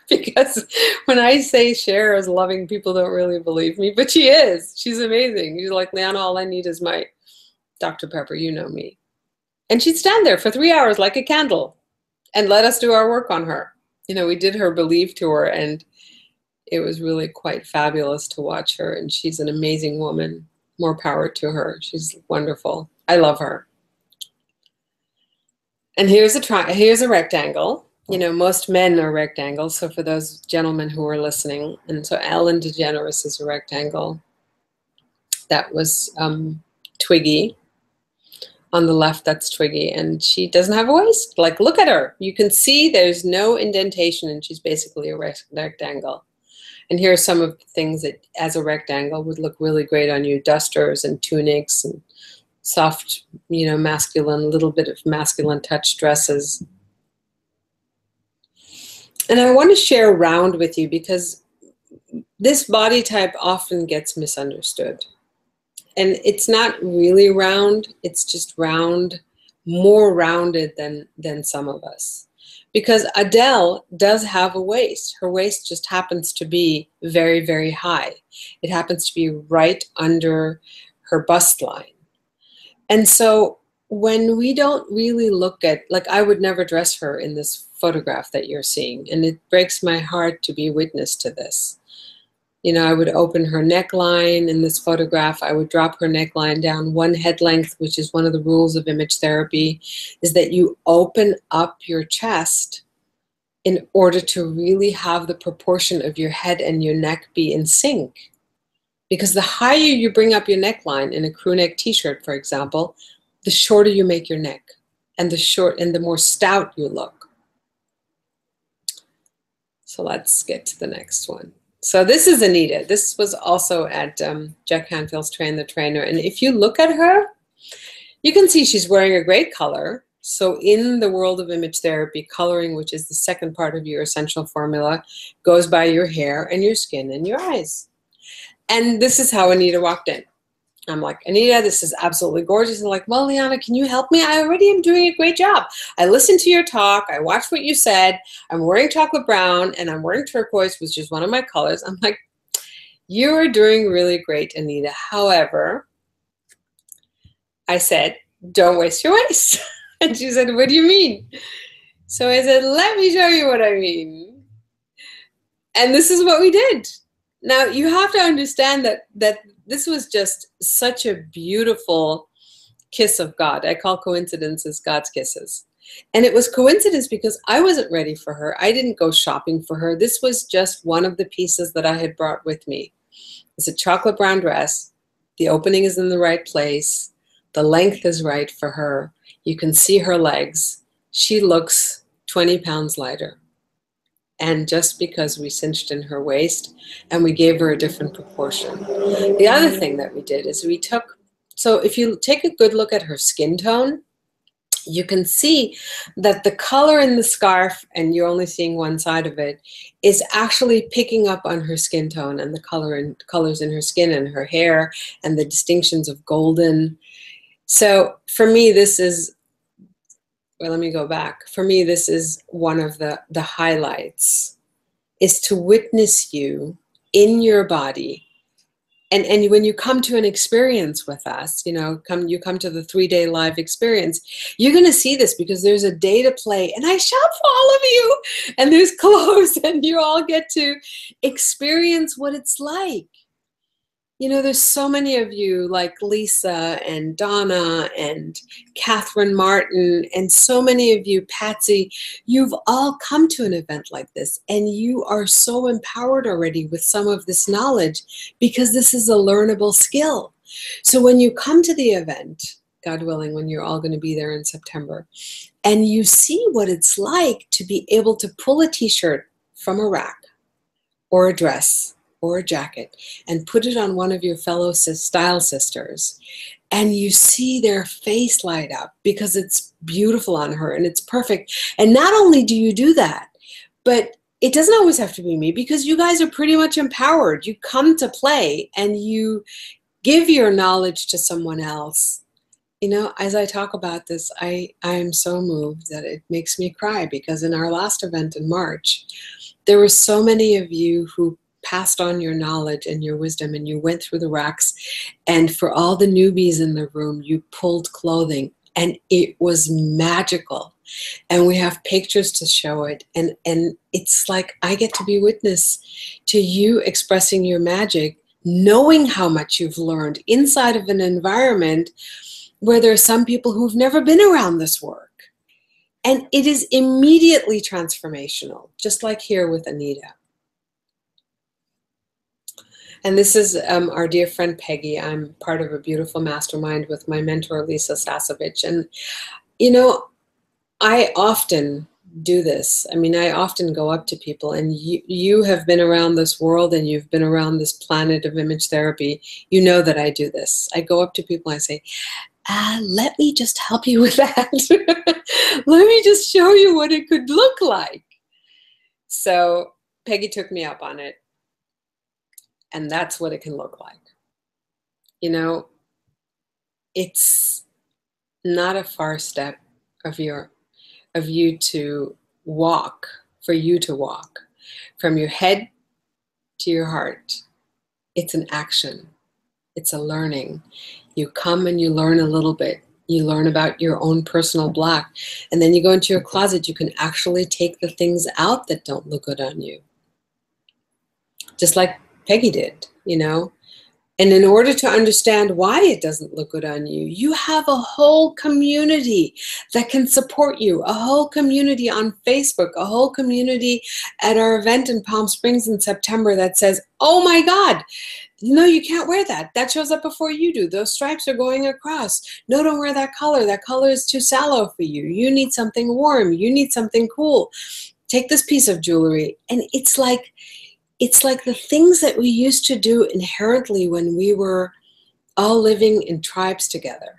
because when I say Cher is loving, people don't really believe me, but she is. She's amazing. She's like, Leanna, all I need is my Dr. Pepper, you know me. And she'd stand there for 3 hours like a candle and let us do our work on her. You know, we did her Believe tour, and it was really quite fabulous to watch her. And she's an amazing woman. More power to her. She's wonderful. I love her. And here's a rectangle. You know, most men are rectangles. So for those gentlemen who are listening, and so Ellen DeGeneres is a rectangle. That was Twiggy. On the left, that's Twiggy, and she doesn't have a waist. Like, look at her. You can see there's no indentation, and she's basically a rectangle. And here are some of the things that, as a rectangle, would look really great on you: dusters and tunics and soft, you know, masculine, little bit of masculine touch dresses. And I want to share round with you because this body type often gets misunderstood. And it's not really round, it's just round, more rounded than some of us. Because Adele does have a waist. Her waist just happens to be very, very high. It happens to be right under her bust line. And so when we don't really look at, like, I would never dress her in this photograph that you're seeing, and it breaks my heart to be witness to this. You know, I would open her neckline in this photograph. I would drop her neckline down one head length, which is one of the rules of image therapy, is that you open up your chest in order to really have the proportion of your head and your neck be in sync. Because the higher you bring up your neckline in a crew neck t-shirt, for example, the shorter you make your neck, and the more stout you look. So let's get to the next one. So this is Anita. This was also at Jack Canfield's Train the Trainer. And if you look at her, you can see she's wearing a great color. So in the world of image therapy, coloring, which is the second part of your essential formula, goes by your hair and your skin and your eyes. And this is how Anita walked in. I'm like, Anita, this is absolutely gorgeous. And like, well, Liana, can you help me? I already am doing a great job. I listened to your talk. I watched what you said. I'm wearing chocolate brown and I'm wearing turquoise, which is one of my colors. I'm like, you are doing really great, Anita. However, I said, don't waste your waist. And she said, what do you mean? So I said, let me show you what I mean. And this is what we did. Now, you have to understand that this was just such a beautiful kiss of God. I call coincidences God's kisses. And it was coincidence because I wasn't ready for her. I didn't go shopping for her. This was just one of the pieces that I had brought with me. It's a chocolate brown dress. The opening is in the right place. The length is right for her. You can see her legs. She looks 20 pounds lighter. And just because we cinched in her waist and we gave her a different proportion. The other thing that we did is we took, so if you take a good look at her skin tone, you can see that the color in the scarf, and you're only seeing one side of it, is actually picking up on her skin tone and the colors in her skin and her hair and the distinctions of golden. So for me, this is, well, let me go back. For me, this is one of the highlights, is to witness you in your body. And when you come to an experience with us, you know, you come to the 3-day live experience, you're going to see this because there's a day to play, and I shop for all of you, and there's clothes, and you all get to experience what it's like. You know, there's so many of you like Lisa and Donna and Catherine Martin, and so many of you, Patsy, you've all come to an event like this, and you are so empowered already with some of this knowledge because this is a learnable skill. So when you come to the event, God willing, when you're all going to be there in September, and you see what it's like to be able to pull a t-shirt from a rack or a dress or a jacket and put it on one of your fellow style sisters, and you see their face light up because it's beautiful on her and it's perfect. And not only do you do that, but it doesn't always have to be me, because you guys are pretty much empowered. You come to play and you give your knowledge to someone else. You know, as I talk about this, I am so moved that it makes me cry, because in our last event in March, there were so many of you who passed on your knowledge and your wisdom, and you went through the racks, and for all the newbies in the room, you pulled clothing, and it was magical. And we have pictures to show it, and it's like I get to be witness to you expressing your magic, knowing how much you've learned inside of an environment where there are some people who've never been around this work. And it is immediately transformational, just like here with Anita. And this is our dear friend Peggy. I'm part of a beautiful mastermind with my mentor, Lisa Sasovich. And, you know, I often do this. I mean, I often go up to people, and you have been around this world, and you've been around this planet of image therapy. You know that I do this. I go up to people and I say, let me just help you with that. Let me just show you what it could look like. So Peggy took me up on it. And that's what it can look like. You know, it's not a far step of you to walk, for you to walk from your head to your heart. It's an action. It's a learning. You come and you learn a little bit. You learn about your own personal block. And then you go into your closet. You can actually take the things out that don't look good on you. Just like Peggy did, you know. And in order to understand why it doesn't look good on you, you have a whole community that can support you, a whole community on Facebook, a whole community at our event in Palm Springs in September that says, oh my God, no, you can't wear that. That shows up before you do. Those stripes are going across. No, don't wear that color. That color is too sallow for you. You need something warm. You need something cool. Take this piece of jewelry. And it's like the things that we used to do inherently when we were all living in tribes together,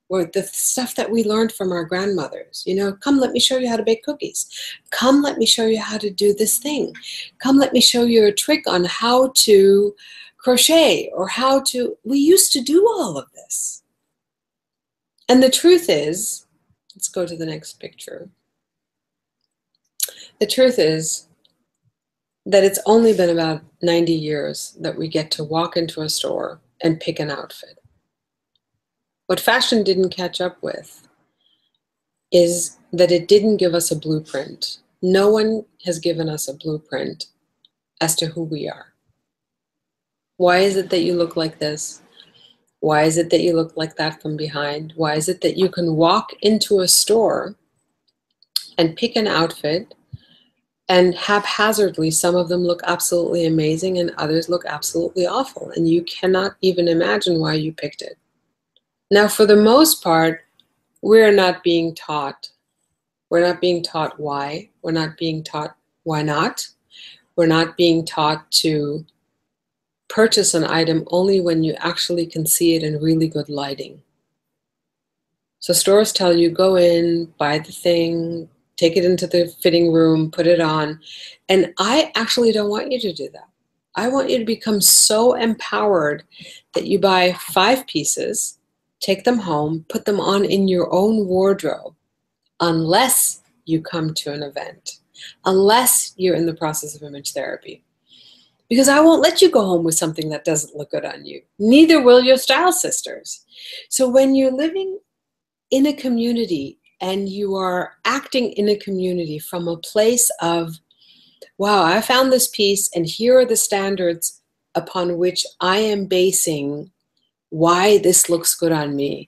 or the stuff that we learned from our grandmothers. You know, come, let me show you how to bake cookies. Come, let me show you how to do this thing. Come, let me show you a trick on how to crochet, or how to, we used to do all of this. And the truth is, let's go to the next picture. The truth is that it's only been about 90 years that we get to walk into a store and pick an outfit. What fashion didn't catch up with is that it didn't give us a blueprint. No one has given us a blueprint as to who we are. Why is it that you look like this? Why is it that you look like that from behind? Why is it that you can walk into a store and pick an outfit, and haphazardly, some of them look absolutely amazing and others look absolutely awful, and you cannot even imagine why you picked it? Now, for the most part, we're not being taught. We're not being taught why. We're not being taught why not. We're not being taught to purchase an item only when you actually can see it in really good lighting. So stores tell you, go in, buy the thing, take it into the fitting room, put it on. And I actually don't want you to do that. I want you to become so empowered that you buy 5 pieces take them home, put them on in your own wardrobe, unless you come to an event, unless you're in the process of image therapy. Because I won't let you go home with something that doesn't look good on you. Neither will your style sisters. So when you're living in a community and you are acting in a community from a place of, wow, I found this piece and here are the standards upon which I am basing why this looks good on me.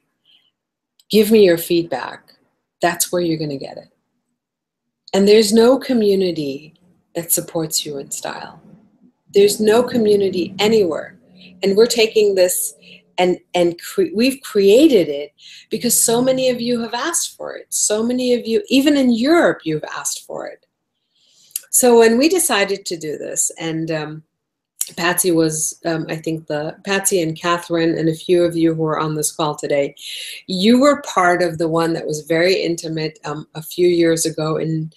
Give me your feedback. That's where you're going to get it. And there's no community that supports you in style. There's no community anywhere. And we're taking this and we've created it because so many of you have asked for it. So many of you, even in Europe, you've asked for it. So when we decided to do this, and Patsy was, I think Patsy and Catherine and a few of you who are on this call today, you were part of the one that was very intimate a few years ago in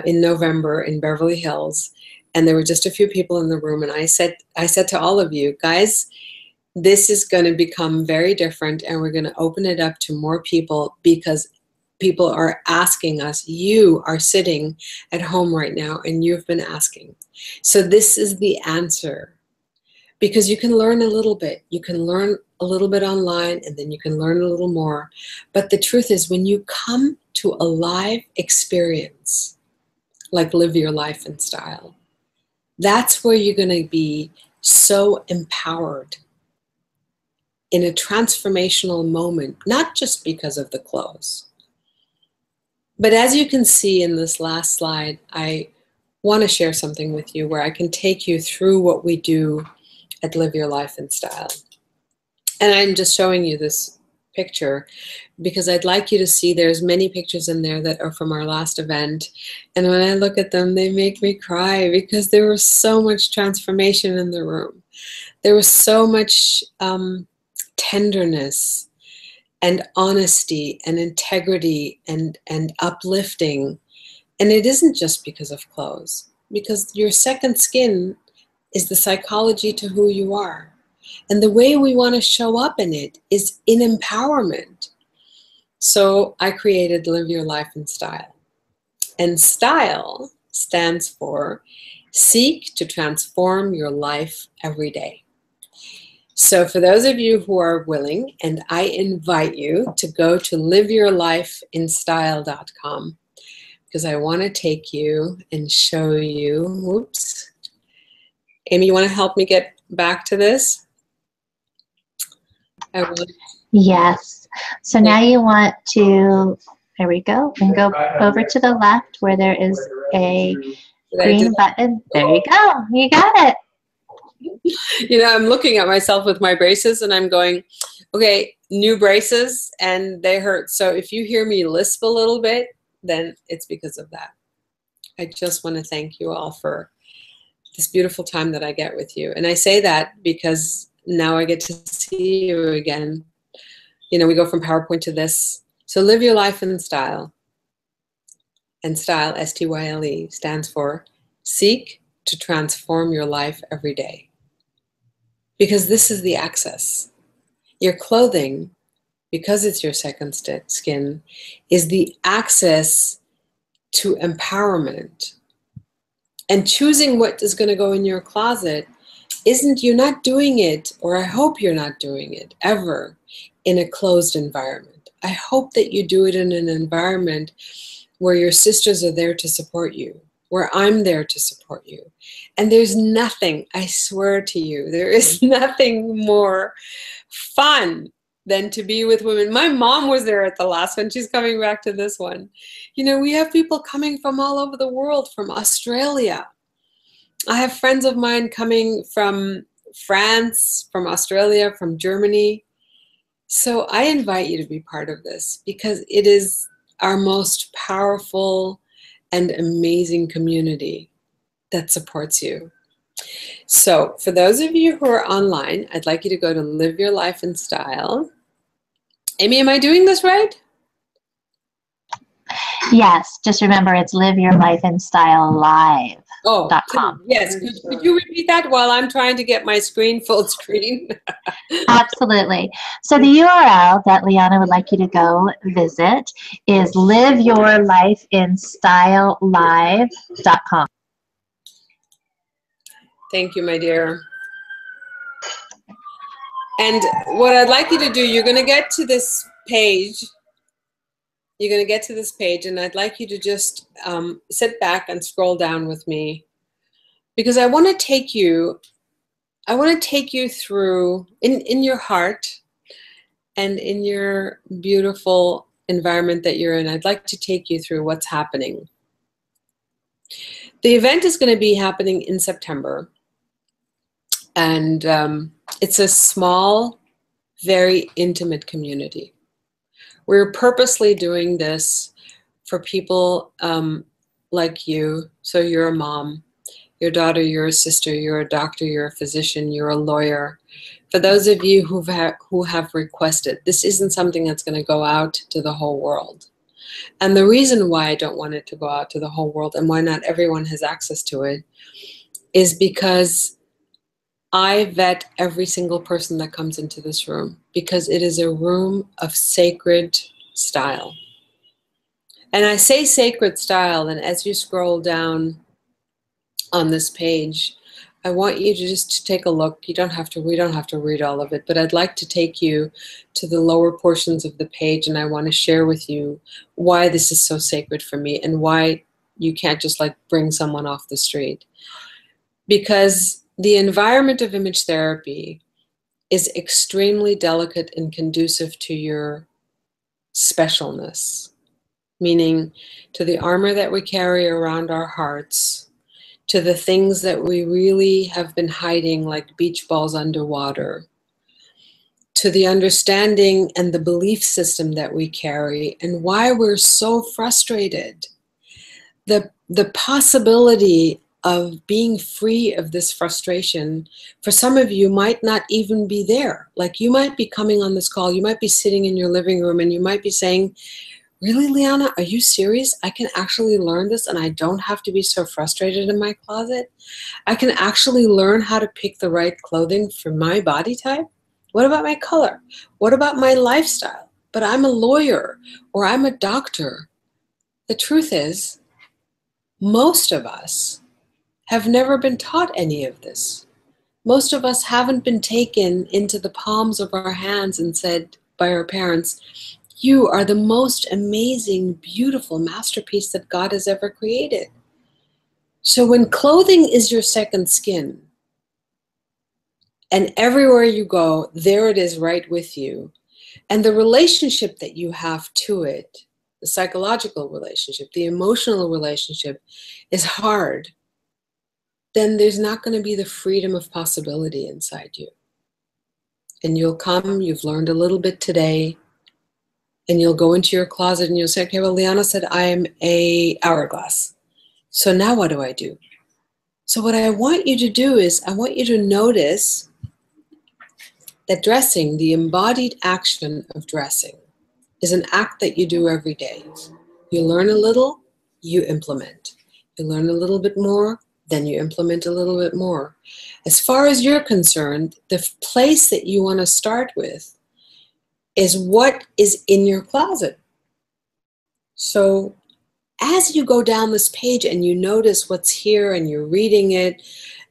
November in Beverly Hills. And there were just a few people in the room. And I said to all of you, guys, this is going to become very different. And we're going to open it up to more people because people are asking us. You are sitting at home right now and you've been asking. So this is the answer, because you can learn a little bit. You can learn a little bit online and then you can learn a little more. But the truth is, when you come to a live experience, like Live Your Life in Style, that's where you're going to be so empowered in a transformational moment, not just because of the clothes. But as you can see in this last slide, I want to share something with you where I can take you through what we do at Live Your Life in Style. And I'm just showing you this picture because I'd like you to see there's many pictures in there that are from our last event. And when I look at them, they make me cry because there was so much transformation in the room. There was so much tenderness and honesty and integrity and uplifting. And it isn't just because of clothes, because your second skin is the psychology to who you are. And the way we want to show up in it is in empowerment. So I created Live Your Life in Style. And style stands for seek to transform your life every day. So for those of you who are willing, and I invite you to go to liveyourlifeinstyle.com, because I want to take you and show you, whoops. Amy, you want to help me get back to this?
Yes. So now you want to, there we go, and go over to the left where there is a green button. There you go. You got it.
You know, I'm looking at myself with my braces and I'm going, okay, new braces and they hurt. So if you hear me lisp a little bit, then it's because of that. I just want to thank you all for this beautiful time that I get with you. And I say that because now I get to see you again. You know, we go from PowerPoint to this. So Live Your Life in Style. And style, S-T-Y-L-E, stands for seek to transform your life every day. Because this is the access. Your clothing, because it's your second skin, is the access to empowerment. And choosing what is going to go in your closet isn't, you're not doing it, or I hope you're not doing it ever in a closed environment. I hope that you do it in an environment where your sisters are there to support you, where I'm there to support you. And there's nothing, I swear to you, there is nothing more fun than to be with women. My mom was there at the last one. She's coming back to this one. You know, we have people coming from all over the world, from Australia. I have friends of mine coming from France, from Australia, from Germany. So I invite you to be part of this because it is our most powerful and amazing community that supports you. So for those of you who are online, I'd like you to go to Live Your Life in Style. Amy, am I doing this right?
Yes, just remember it's Live Your Life in Style Live.
Oh,
com.
yes. Could you repeat that while I'm trying to get my screen full screen?
Absolutely. So the URL that Liana would like you to go visit is liveyourlifeinstylelive.com.
Thank you, my dear. And what I'd like you to do, you're going to get to this page. You're going to get to this page, and I'd like you to just sit back and scroll down with me, because I want to take you through in your heart and in your beautiful environment that you're in. I'd like to take you through what's happening. The event is going to be happening in September, and it's a small, very intimate community. We're purposely doing this for people like you. So you're a mom, your daughter, you're a sister, you're a doctor, you're a physician, you're a lawyer. For those of you who have requested, this isn't something that's going to go out to the whole world. And the reason why I don't want it to go out to the whole world, and why not everyone has access to it, is because I vet every single person that comes into this room, because it is a room of sacred style. And I say sacred style, and as you scroll down on this page, I want you to just take a look. We don't have to read all of it, but I'd like to take you to the lower portions of the page, and I want to share with you why this is so sacred for me, and why you can't just like bring someone off the street. Because the environment of image therapy is extremely delicate and conducive to your specialness, meaning to the armor that we carry around our hearts, to the things that we really have been hiding like beach balls underwater, to the understanding and the belief system that we carry, and why we're so frustrated. The possibility of being free of this frustration, for some of you, might not even be there. Like, you might be coming on this call, you might be sitting in your living room, and you might be saying, really, Liana, are you serious? I can actually learn this, and I don't have to be so frustrated in my closet. I can actually learn how to pick the right clothing for my body type. What about my color? What about my lifestyle? But I'm a lawyer, or I'm a doctor. The truth is, most of us have never been taught any of this. Most of us haven't been taken into the palms of our hands and said by our parents, you are the most amazing, beautiful masterpiece that God has ever created. So when clothing is your second skin, and everywhere you go, there it is right with you, and the relationship that you have to it, the psychological relationship, the emotional relationship, is hard, then there's not going to be the freedom of possibility inside you. And you'll come, you've learned a little bit today, and you'll go into your closet and you'll say, okay, well, Liana said I am a hourglass. So now what do I do? So what I want you to do is, I want you to notice that dressing, the embodied action of dressing, is an act that you do every day. You learn a little, you implement. You learn a little bit more, then you implement a little bit more. As far as you're concerned, the place that you want to start with is what is in your closet. So as you go down this page and you notice what's here and you're reading it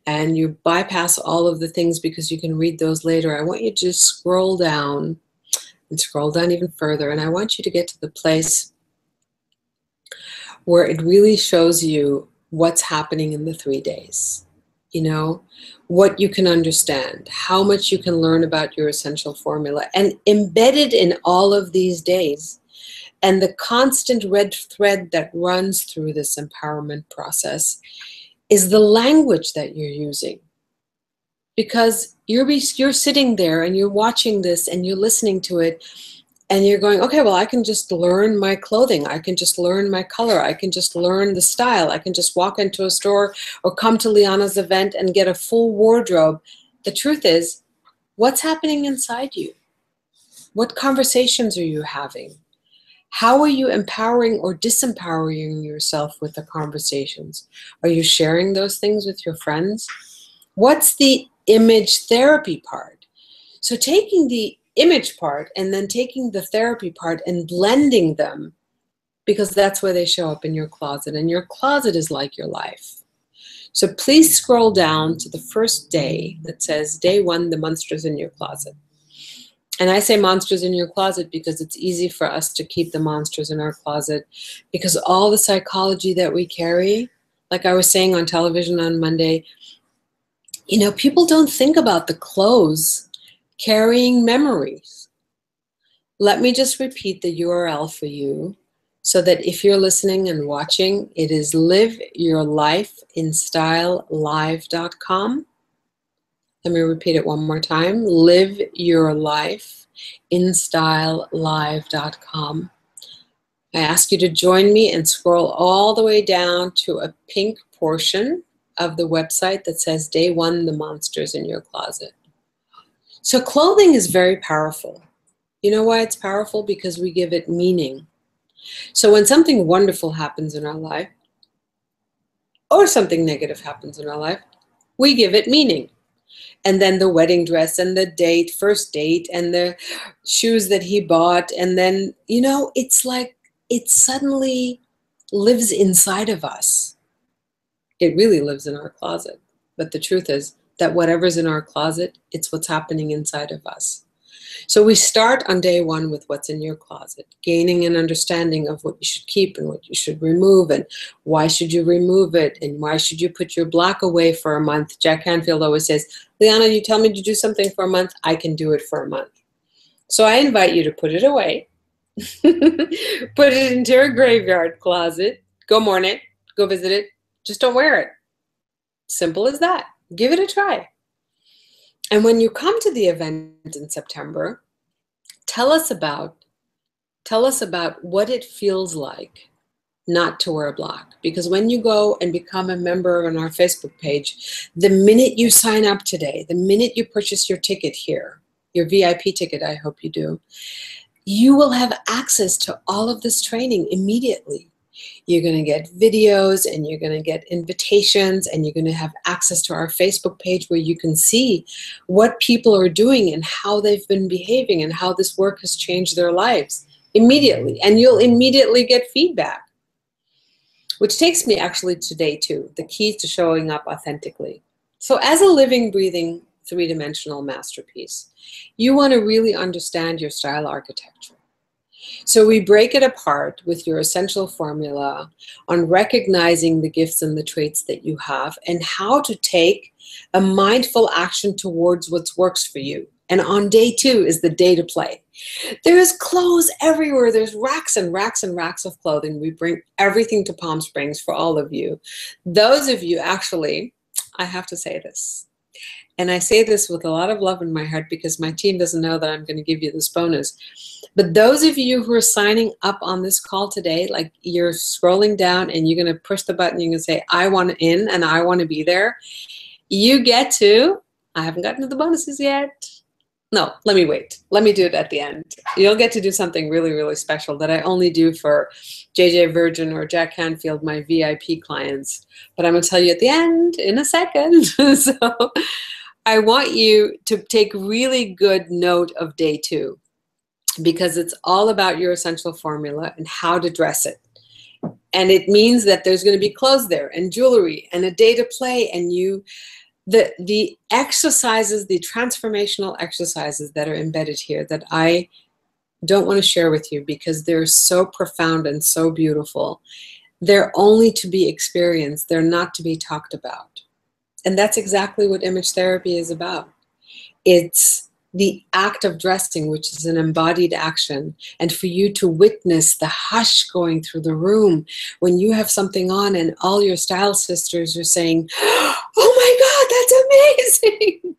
and you bypass all of the things because you can read those later, I want you to just scroll down and scroll down even further. And I want you to get to the place where it really shows you what's happening in the 3 days. You know, what you can understand, how much you can learn about your essential formula. And embedded in all of these days, and the constant red thread that runs through this empowerment process, is the language that you're using. Because you're sitting there and you're watching this and you're listening to it, and you're going, okay, well, I can just learn my clothing. I can just learn my color. I can just learn the style. I can just walk into a store or come to Liana's event and get a full wardrobe. The truth is, what's happening inside you? What conversations are you having? How are you empowering or disempowering yourself with the conversations? Are you sharing those things with your friends? What's the image therapy part? So taking the image part and then taking the therapy part and blending them, because that's where they show up in your closet. And your closet is like your life. So please scroll down to the first day that says day 1, the monsters in your closet. And I say monsters in your closet because it's easy for us to keep the monsters in our closet, because all the psychology that we carry, like I was saying on television on Monday, you know, people don't think about the clothes carrying memories. Let me just repeat the URL for you so that if you're listening and watching, it is liveyourlifeinstylelive.com. Let me repeat it one more time, liveyourlifeinstylelive.com. I ask you to join me and scroll all the way down to a pink portion of the website that says day 1, the monsters in your closet. So clothing is very powerful. You know why it's powerful? Because we give it meaning. So when something wonderful happens in our life, or something negative happens in our life, we give it meaning. And then the wedding dress and the date, first date, and the shoes that he bought. And then, you know, it's like it suddenly lives inside of us. It really lives in our closet. But the truth is that whatever's in our closet, it's what's happening inside of us. So we start on day 1 with what's in your closet, gaining an understanding of what you should keep and what you should remove, and why should you remove it, and why should you put your black away for a month. Jack Canfield always says, Liana, you tell me to do something for a month, I can do it for a month. So I invite you to put it away, put it into your graveyard closet, go mourn it, go visit it, just don't wear it. Simple as that. Give it a try. And when you come to the event in September, tell us about what it feels like not to wear black. Because when you go and become a member on our Facebook page, the minute you sign up today, the minute you purchase your ticket here, your VIP ticket, I hope you do, you will have access to all of this training immediately. You're going to get videos, and you're going to get invitations, and you're going to have access to our Facebook page where you can see what people are doing and how they've been behaving and how this work has changed their lives immediately. And you'll immediately get feedback, which takes me actually to day 2, the keys to showing up authentically. So as a living, breathing, 3-dimensional masterpiece, you want to really understand your style architecture. So we break it apart with your essential formula on recognizing the gifts and the traits that you have and how to take a mindful action towards what works for you. And on day 2 is the day to play. There's clothes everywhere. There's racks and racks and racks of clothing. We bring everything to Palm Springs for all of you. Those of you, actually, I have to say this. And I say this with a lot of love in my heart because my team doesn't know that I'm going to give you this bonus. But those of you who are signing up on this call today, like you're scrolling down and you're going to push the button, you're going to say, I want in and I want to be there. You get to, I haven't gotten to the bonuses yet. No, let me wait. Let me do it at the end. You'll get to do something really, really special that I only do for JJ Virgin or Jack Canfield, my VIP clients. But I'm going to tell you at the end in a second. So I want you to take really good note of day 2 because it's all about your essential formula and how to dress it. And it means that there's going to be clothes there and jewelry and a day to play, and the exercises, the transformational exercises that are embedded here that I don't want to share with you because they're so profound and so beautiful. They're only to be experienced. They're not to be talked about. And that's exactly what image therapy is about. It's the act of dressing, which is an embodied action, and for you to witness the hush going through the room when you have something on and all your style sisters are saying, oh my God, that's amazing.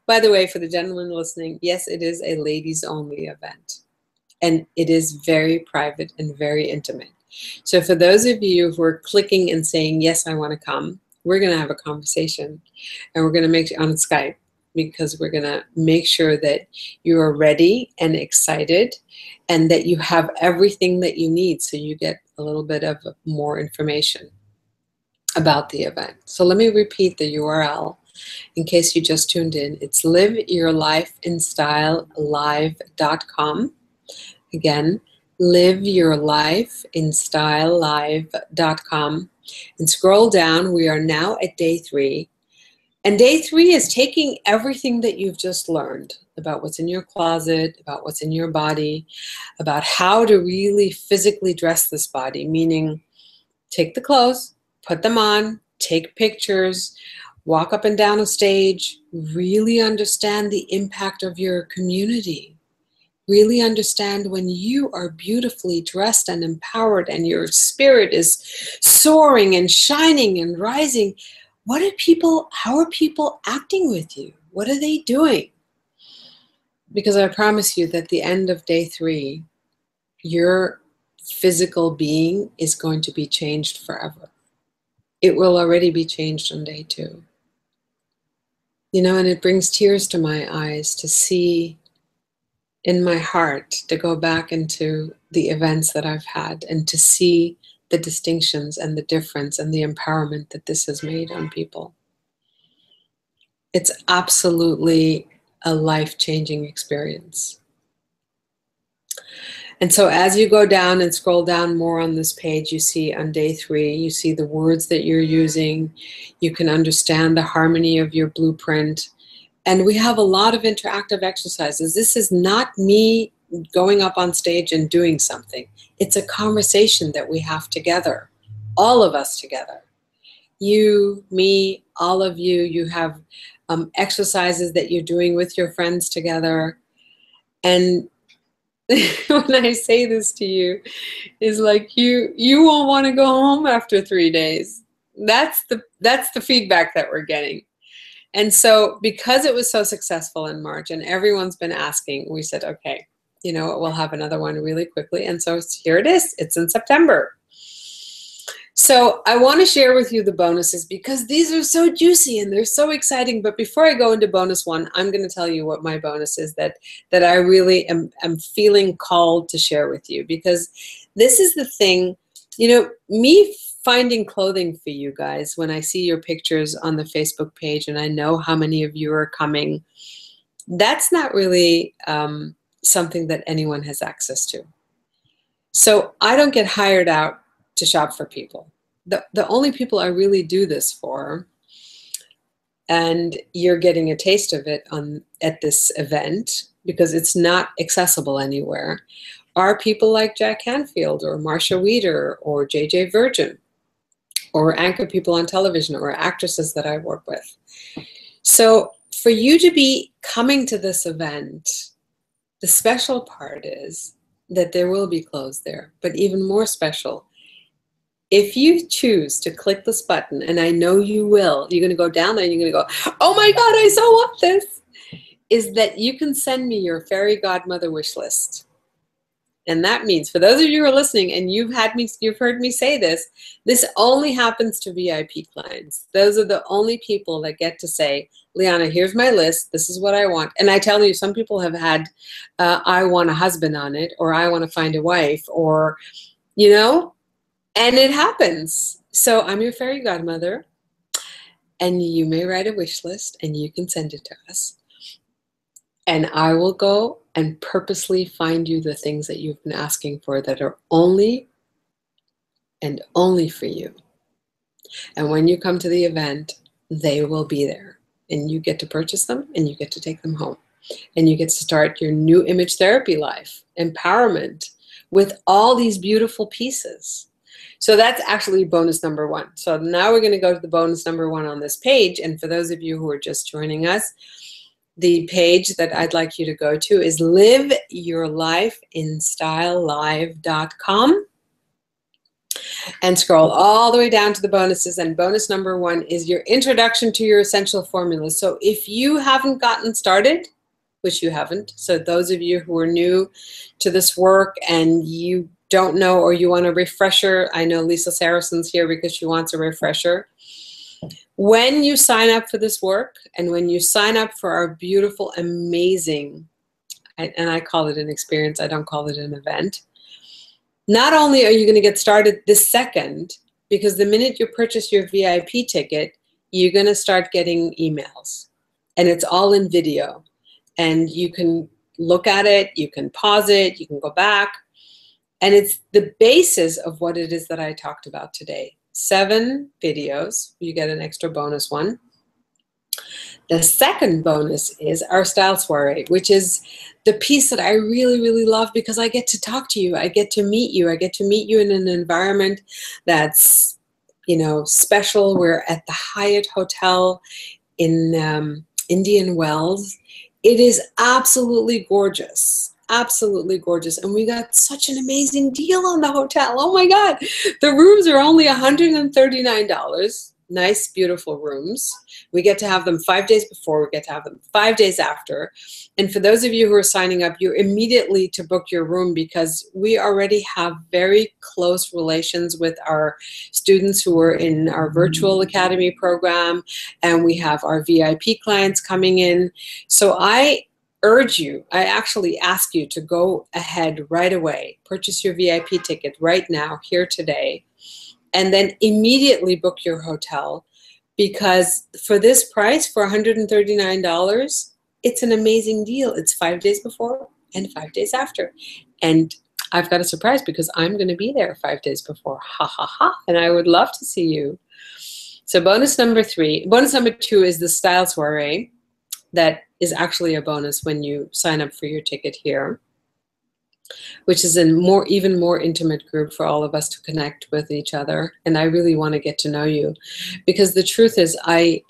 By the way, for the gentlemen listening, yes, it is a ladies only event, and it is very private and very intimate. So for those of you who are clicking and saying, yes, I want to come, we're going to have a conversation, and we're going to make it on Skype. because we're going to make sure that you are ready and excited and that you have everything that you need so you get a little bit of more information about the event. So let me repeat the URL in case you just tuned in. It's liveyourlifeinstylelive.com. Again, liveyourlifeinstylelive.com. And scroll down. We are now at day 3. And day 3 is taking everything that you've just learned about what's in your closet, about what's in your body, about how to really physically dress this body, meaning take the clothes, put them on, take pictures, walk up and down a stage, really understand the impact of your community. Really understand when you are beautifully dressed and empowered and your spirit is soaring and shining and rising. How are people acting with you? What are they doing? Because I promise you that at the end of day 3, your physical being is going to be changed forever. It will already be changed on day 2. You know, and it brings tears to my eyes to see in my heart, to go back into the events that I've had and to see the distinctions and the difference and the empowerment that this has made on people. It's absolutely a life-changing experience. And so as you go down and scroll down more on this page, you see on day 3, you see the words that you're using. You can understand the harmony of your blueprint. And we have a lot of interactive exercises. This is not me going up on stage and doing something. It's a conversation that we have together, all of us together. You, me, all of you, you have exercises that you're doing with your friends together. And when I say this to you, is like you won't want to go home after 3 days. That's the feedback that we're getting. And so because it was so successful in March and everyone's been asking, we said, okay, you know what, we'll have another one really quickly. And so here it is. It's in September. So I want to share with you the bonuses because these are so juicy and they're so exciting. But before I go into bonus 1, I'm going to tell you what my bonus is that I really am feeling called to share with you, because this is the thing, you know, me finding clothing for you guys when I see your pictures on the Facebook page and I know how many of you are coming, that's not really something that anyone has access to. So I don't get hired out to shop for people. The only people I really do this for, and you're getting a taste of it at this event because it's not accessible anywhere, are people like Jack Canfield or Marsha Weeder or JJ Virgin or anchor people on television or actresses that I work with. So for you to be coming to this event, the special part is that there will be clothes there, but even more special, if you choose to click this button, and I know you will, you're going to go down there and you're going to go, oh my God, I so want this, is that you can send me your fairy godmother wish list. And that means, for those of you who are listening and you've heard me say this, this only happens to VIP clients. Those are the only people that get to say, Liana, here's my list. This is what I want. And I tell you, some people have had, I want a husband on it, or I want to find a wife, or, you know, and it happens. So I'm your fairy godmother, and you may write a wish list and you can send it to us. And I will go and purposely find you the things that you've been asking for that are only and only for you. And when you come to the event, they will be there. And you get to purchase them and you get to take them home. And you get to start your new image therapy life, empowerment, with all these beautiful pieces. So that's actually bonus number 1. So now we're going to go to the bonus number 1 on this page. And for those of you who are just joining us, the page that I'd like you to go to is liveyourlifeinstylelive.com, and scroll all the way down to the bonuses. And bonus number 1 is your introduction to your essential formulas. So if you haven't gotten started, which you haven't, so those of you who are new to this work and you don't know, or you want a refresher, I know Lisa Saracen's here because she wants a refresher. When you sign up for this work and when you sign up for our beautiful, amazing, and I call it an experience, I don't call it an event, not only are you going to get started this second, because the minute you purchase your VIP ticket, you're going to start getting emails. And it's all in video. And you can look at it, you can pause it, you can go back. And it's the basis of what it is that I talked about today. 7 videos, you get an extra bonus one. The second bonus is our style soiree, which is the piece that I really, really love because I get to talk to you. I get to meet you. I get to meet you in an environment that's, you know, special. We're at the Hyatt Hotel in Indian Wells. It is absolutely gorgeous. Absolutely gorgeous. And we got such an amazing deal on the hotel. Oh my God. The rooms are only $139. Nice, beautiful rooms. We get to have them 5 days before. We get to have them 5 days after. And for those of you who are signing up, you're immediately to book your room because we already have very close relations with our students who are in our virtual academy program. And we have our VIP clients coming in. So I urge you, I actually ask you to go ahead right away, purchase your VIP ticket right now, here today, and then immediately book your hotel because for this price, for $139, it's an amazing deal. It's 5 days before and 5 days after. And I've got a surprise because I'm going to be there 5 days before. Ha, ha, ha. And I would love to see you. So bonus number 2 is the style soiree. That is actually a bonus when you sign up for your ticket here, which is a even more intimate group for all of us to connect with each other. And I really want to get to know you because the truth is I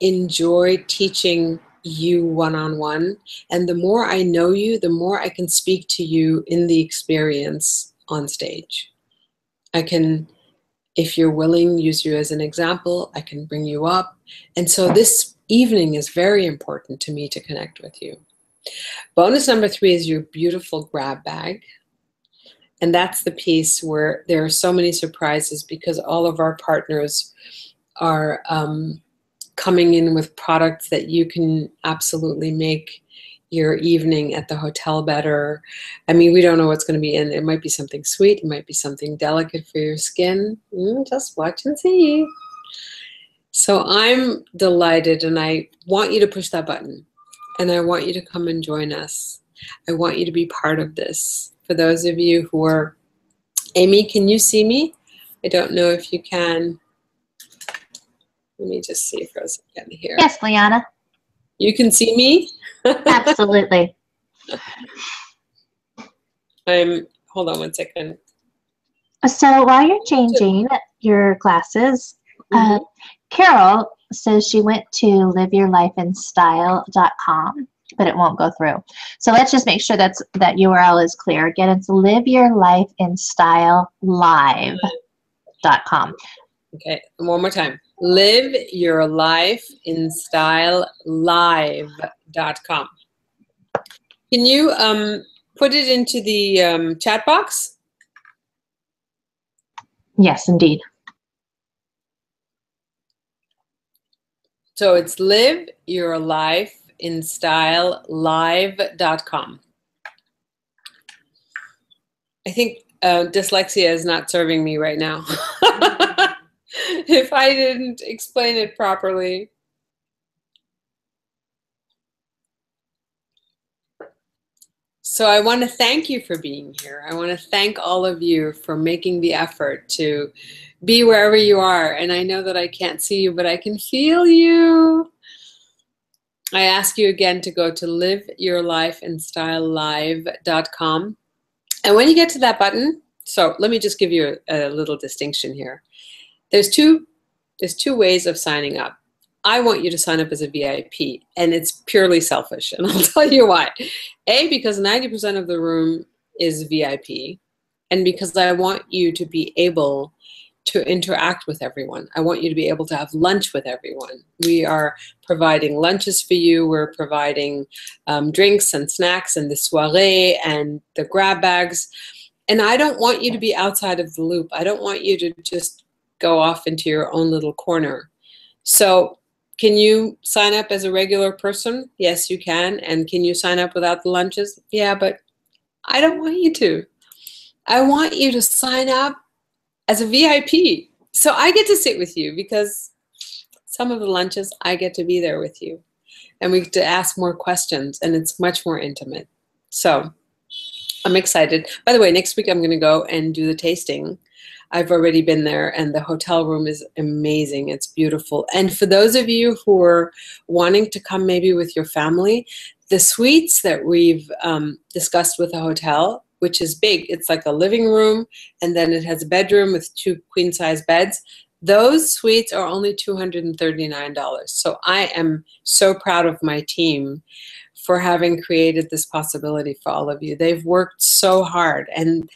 enjoy teaching you one-on-one. And the more I know you, the more I can speak to you in the experience on stage. I can, if you're willing, use you as an example. I can bring you up. And so this evening is very important to me to connect with you. Bonus number 3 is your beautiful grab bag. And that's the piece where there are so many surprises because all of our partners are coming in with products that you can absolutely make your evening at the hotel better. I mean, we don't know what's going to be in. It might be something sweet. It might be something delicate for your skin. Just watch and see. So I'm delighted, and I want you to push that button. And I want you to come and join us. I want you to be part of this. For those of you who are, Amy, can you see me? I don't know if you can. Let me just see for a second here.
Yes, Liana.
You can see me?
Absolutely.
Hold on one second.
So while you're changing your glasses, Carol says she went to liveyourlifeinstyle.com, but it won't go through. So let's just make sure that URL is clear. Again, it's liveyourlifeinstylelive.com.
Okay, one more time. liveyourlifeinstylelive.com. Can you put it into the chat box?
Yes, indeed.
So it's liveyourlifeinstylelive.com. I think dyslexia is not serving me right now. If I didn't explain it properly. So I want to thank you for being here. I want to thank all of you for making the effort to be wherever you are. And I know that I can't see you, but I can feel you. I ask you again to go to liveyourlifeinstylelive.com. And when you get to that button, so let me just give you a little distinction here. There's two ways of signing up. I want you to sign up as a VIP, and it's purely selfish, and I'll tell you why. A, because 90% of the room is VIP, and because I want you to be able to interact with everyone. I want you to be able to have lunch with everyone. We are providing lunches for you. We're providing drinks and snacks and the soiree and the grab bags. And I don't want you to be outside of the loop. I don't want you to just go off into your own little corner. So can you sign up as a regular person? Yes, you can. And can you sign up without the lunches? Yeah, but I don't want you to. I want you to sign up as a VIP. So I get to sit with you because some of the lunches I get to be there with you. And we get to ask more questions, and it's much more intimate. So I'm excited. By the way, next week I'm going to go and do the tasting. I've already been there, and the hotel room is amazing. It's beautiful. And for those of you who are wanting to come maybe with your family, the suites that we've discussed with the hotel, which is big, it's like a living room, and then it has a bedroom with 2 queen-size beds. Those suites are only $239. So I am so proud of my team for having created this possibility for all of you. They've worked so hard, and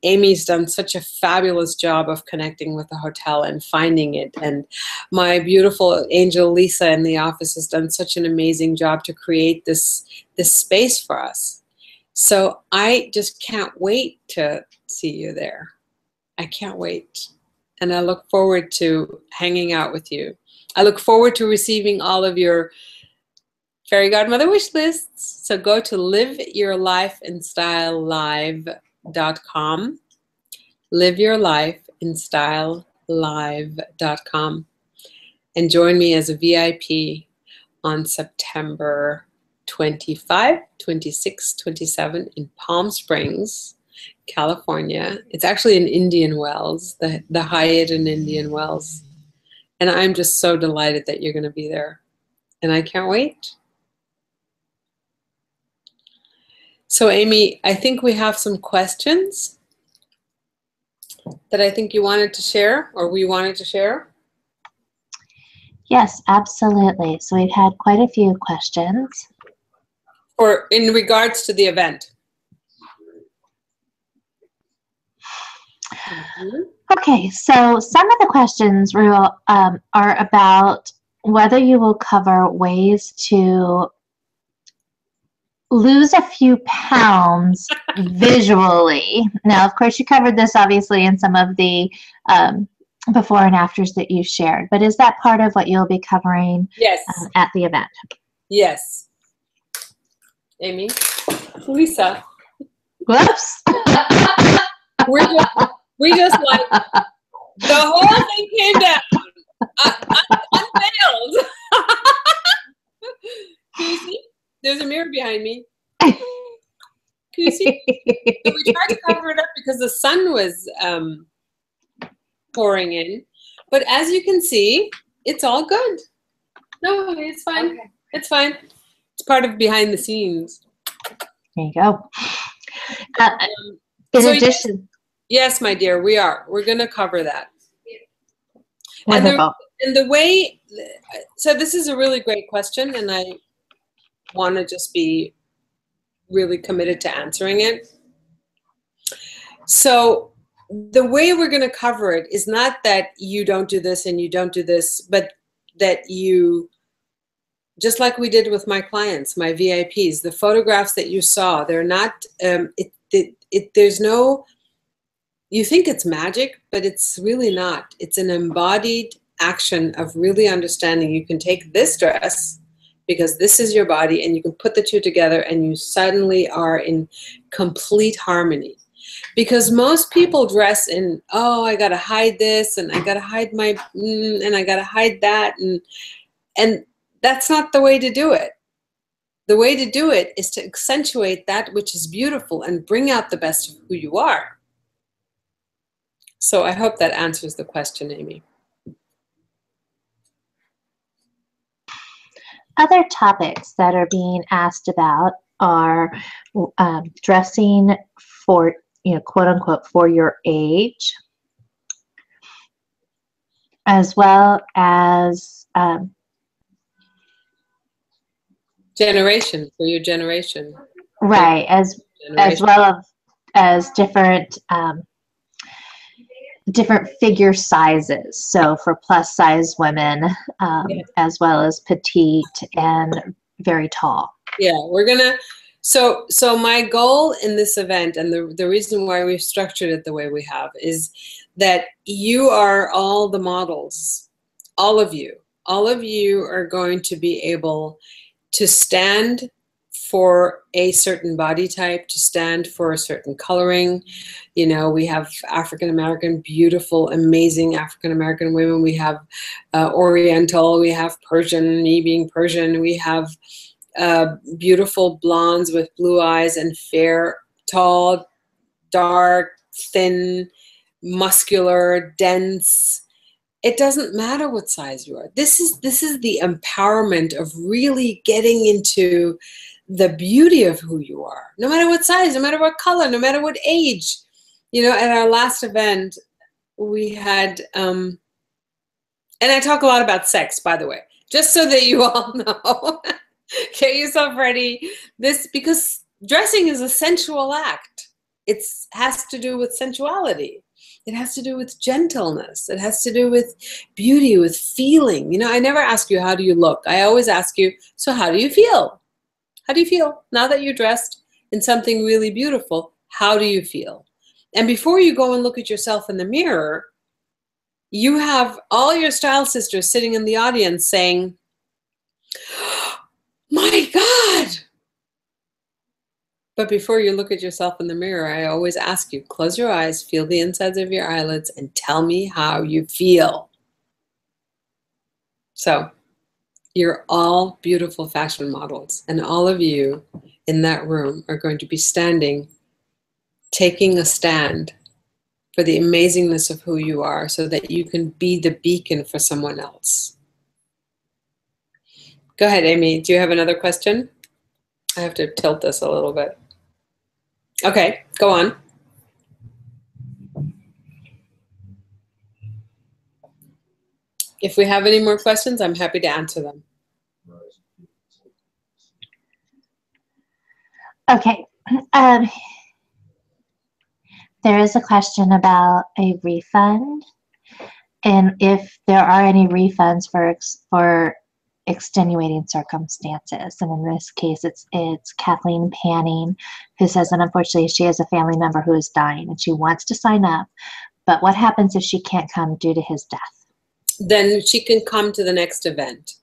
Amy's done such a fabulous job of connecting with the hotel and finding it. And my beautiful angel Lisa in the office has done such an amazing job to create this space for us. So I just can't wait to see you there. I can't wait. And I look forward to hanging out with you. I look forward to receiving all of your Fairy Godmother wish lists. So go to liveyourlifeinstylelive.com. liveyourlifeinstylelive.com. And join me as a VIP on September 25, 26, 27 in Palm Springs, California. It's actually in Indian Wells, the Hyatt in Indian Wells. And I'm just so delighted that you're going to be there. And I can't wait. So Amy, I think we have some questions that I think you wanted to share, or we wanted to share.
Yes, absolutely. So we've had quite a few questions.
Or in regards to the event.
Okay, so some of the questions are about whether you will cover ways to lose a few pounds visually. Now, of course, you covered this obviously in some of the before and afters that you shared, but is that part of what you'll be covering at the event?
Yes. Amy? Lisa?
Whoops.
we just like, the whole thing came down. Unveiled. Can you see? There's a mirror behind me. Can you see? So we tried to cover it up because the sun was pouring in. But as you can see, it's all good. No, it's fine. Okay. It's fine. It's part of behind the scenes.
There you go. In addition.
Yes, my dear, we are. We're going to cover that.
Wonderful.
And the way, so this is a really great question, and I want to just be really committed to answering it. So the way we're going to cover it is not that you don't do this and you don't do this, but that you, just like we did with my clients, my VIPs, the photographs that you saw, they're not, there's no, you think it's magic, but it's really not. It's an embodied action of really understanding you can take this dress, because this is your body, and you can put the two together and you suddenly are in complete harmony. Because most people dress in, oh, I gotta hide this, and I gotta hide my, and I gotta hide that, and that's not the way to do it. The way to do it is to accentuate that which is beautiful and bring out the best of who you are. So I hope that answers the question, Amy.
Other topics that are being asked about are dressing for, quote unquote, for your age, as well as
generation, for your generation.
Right, as well as different different figure sizes. So for plus size women, as well as petite and very tall.
Yeah, we're gonna, so my goal in this event, and the reason why we've structured it the way we have, is that you are all the models, all of you. All of you are going to be able to stand for a certain body type, to stand for a certain coloring. You know, we have African American, beautiful, amazing African American women. We have Oriental, we have Persian, me being Persian. We have beautiful blondes with blue eyes and fair, tall, dark, thin, muscular, dense. It doesn't matter what size you are. This is the empowerment of really getting into the beauty of who you are, no matter what size, no matter what color, no matter what age. You know, at our last event, we had, and I talk a lot about sex, by the way, just so that you all know. Get yourself ready. Because dressing is a sensual act. It has to do with sensuality. It has to do with gentleness. It has to do with beauty, with feeling. You know, I never ask you, how do you look? I always ask you, so how do you feel? How do you feel? Now that you're dressed in something really beautiful, how do you feel? And before you go and look at yourself in the mirror, you have all your style sisters sitting in the audience saying, my God. But before you look at yourself in the mirror, I always ask you, close your eyes, feel the insides of your eyelids, and tell me how you feel. So you're all beautiful fashion models, and all of you in that room are going to be standing, taking a stand for the amazingness of who you are so that you can be the beacon for someone else. Go ahead, Amy. Do you have another question? I have to tilt this a little bit. Okay, go on. If we have any more questions, I'm happy to answer them.
Okay. There is a question about a refund, and if there are any refunds for extenuating circumstances. And in this case, it's Kathleen Panning, who says that unfortunately she has a family member who is dying and she wants to sign up, but what happens if she can't come due to his death?
Then she can come to the next event.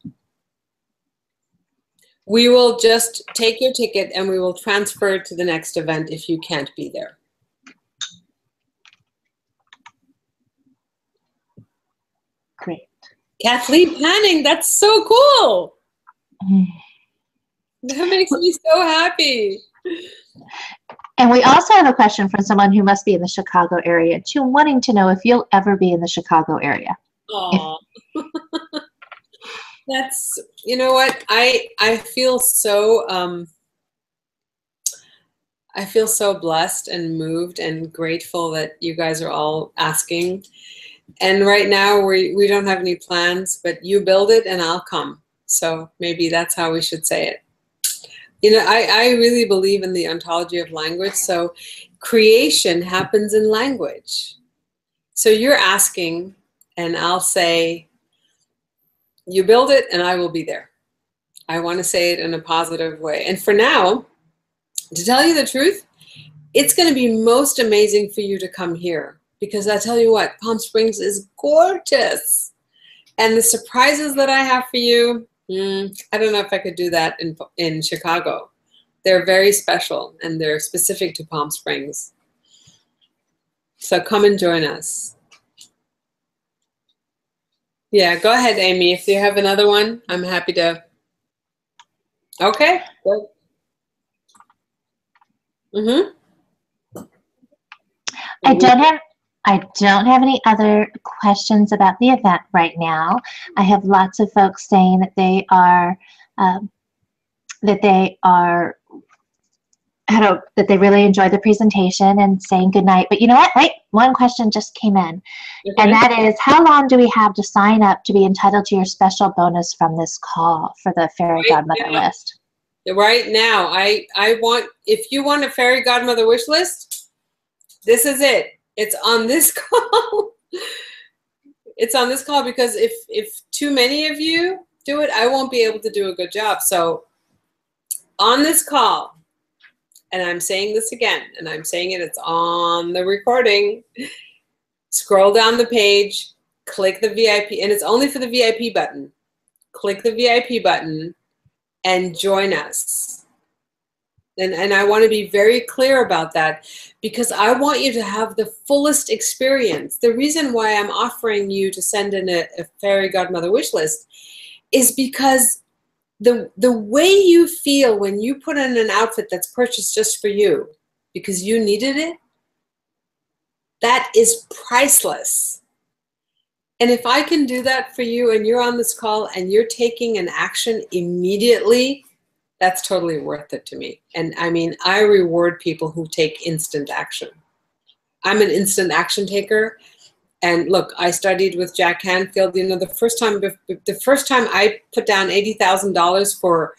We will just take your ticket and we will transfer it to the next event if you can't be there.
Great.
Kathleen Panning, that's so cool. That makes me so happy.
And we also have a question from someone who must be in the Chicago area, too, wanting to know if you'll ever be in the Chicago area.
Aww. That's, you know what, I feel so blessed and moved and grateful that you guys are all asking. And right now we don't have any plans, but you build it and I'll come. So maybe that's how we should say it. You know, I really believe in the ontology of language. So creation happens in language. So you're asking and I'll say, you build it and I will be there. I want to say it in a positive way. And for now, to tell you the truth, it's going to be most amazing for you to come here. Because I tell you what, Palm Springs is gorgeous. And the surprises that I have for you, I don't know if I could do that in Chicago. They're very special and they're specific to Palm Springs. So come and join us. Yeah, go ahead, Amy. If you have another one, I'm happy to. Okay, good.
I don't have any other questions about the event right now. I have lots of folks saying that they really enjoyed the presentation and saying good night. But you know what? Wait, one question just came in. Okay. And that is, how long do we have to sign up to be entitled to your special bonus from this call for the Fairy Godmother list?
Right now, I want, if you want a Fairy Godmother wish list, this is it. It's on this call. It's on this call because if too many of you do it, I won't be able to do a good job. So on this call, and I'm saying this again, and I'm saying it, it's on the recording. scroll down the page, click the VIP, and it's only for the VIP button. Click the VIP button and join us. And I want to be very clear about that because I want you to have the fullest experience. The reason why I'm offering you to send in a fairy godmother wish list is because the way you feel when you put in an outfit that's purchased just for you because you needed it, that is priceless. And if I can do that for you and you're on this call and you're taking an action immediately, that's totally worth it to me. And I mean, I reward people who take instant action. I'm an instant action taker. And look, I studied with Jack Canfield. You know, the first time I put down $80,000 for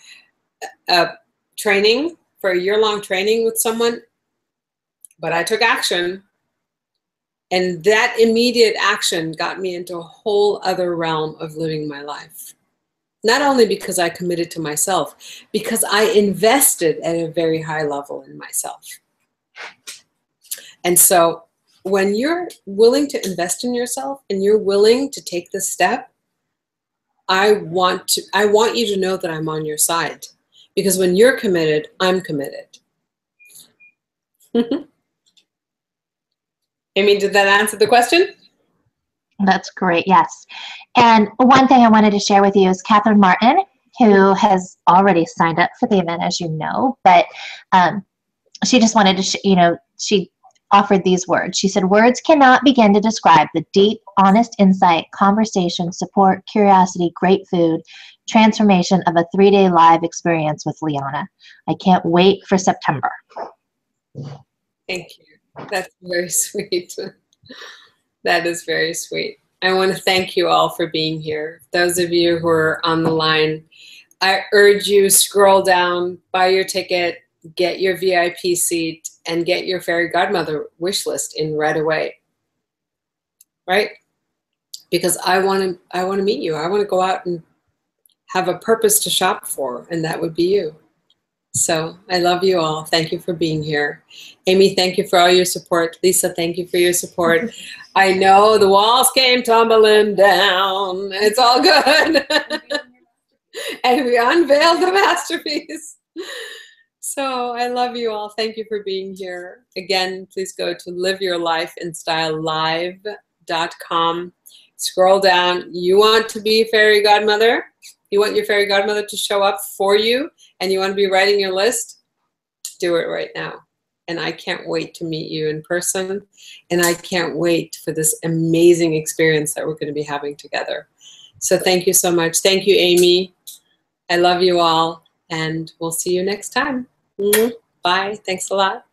training, for a year-long training with someone, but I took action. And that immediate action got me into a whole other realm of living my life. Not only because I committed to myself, because I invested at a very high level in myself. And so when you're willing to invest in yourself and you're willing to take this step, I want you to know that I'm on your side. Because when you're committed, I'm committed. Amy, did that answer the question?
That's great, yes. And one thing I wanted to share with you is Catherine Martin, who has already signed up for the event, as you know, but she just wanted to, she offered these words. She said, words cannot begin to describe the deep, honest insight, conversation, support, curiosity, great food, transformation of a 3-day live experience with Liana. I can't wait for September.
Thank you. That's very sweet. That is very sweet. I want to thank you all for being here. Those of you who are on the line, I urge you, scroll down, buy your ticket, get your VIP seat, and get your fairy godmother wish list in right away. Right? Because I want to meet you. I want to go out and have a purpose to shop for, and that would be you. So I love you all. Thank you for being here. Amy, thank you for all your support. Lisa, thank you for your support. I know the walls came tumbling down. It's all good. And we unveiled the masterpiece. So I love you all. Thank you for being here. Again, please go to liveyourlifeinstylelive.com. Scroll down. You want to be a fairy godmother? You want your fairy godmother to show up for you and you want to be writing your list? Do it right now. And I can't wait to meet you in person. And I can't wait for this amazing experience that we're going to be having together. So thank you so much. Thank you, Amy. I love you all. And we'll see you next time. Bye. Thanks a lot.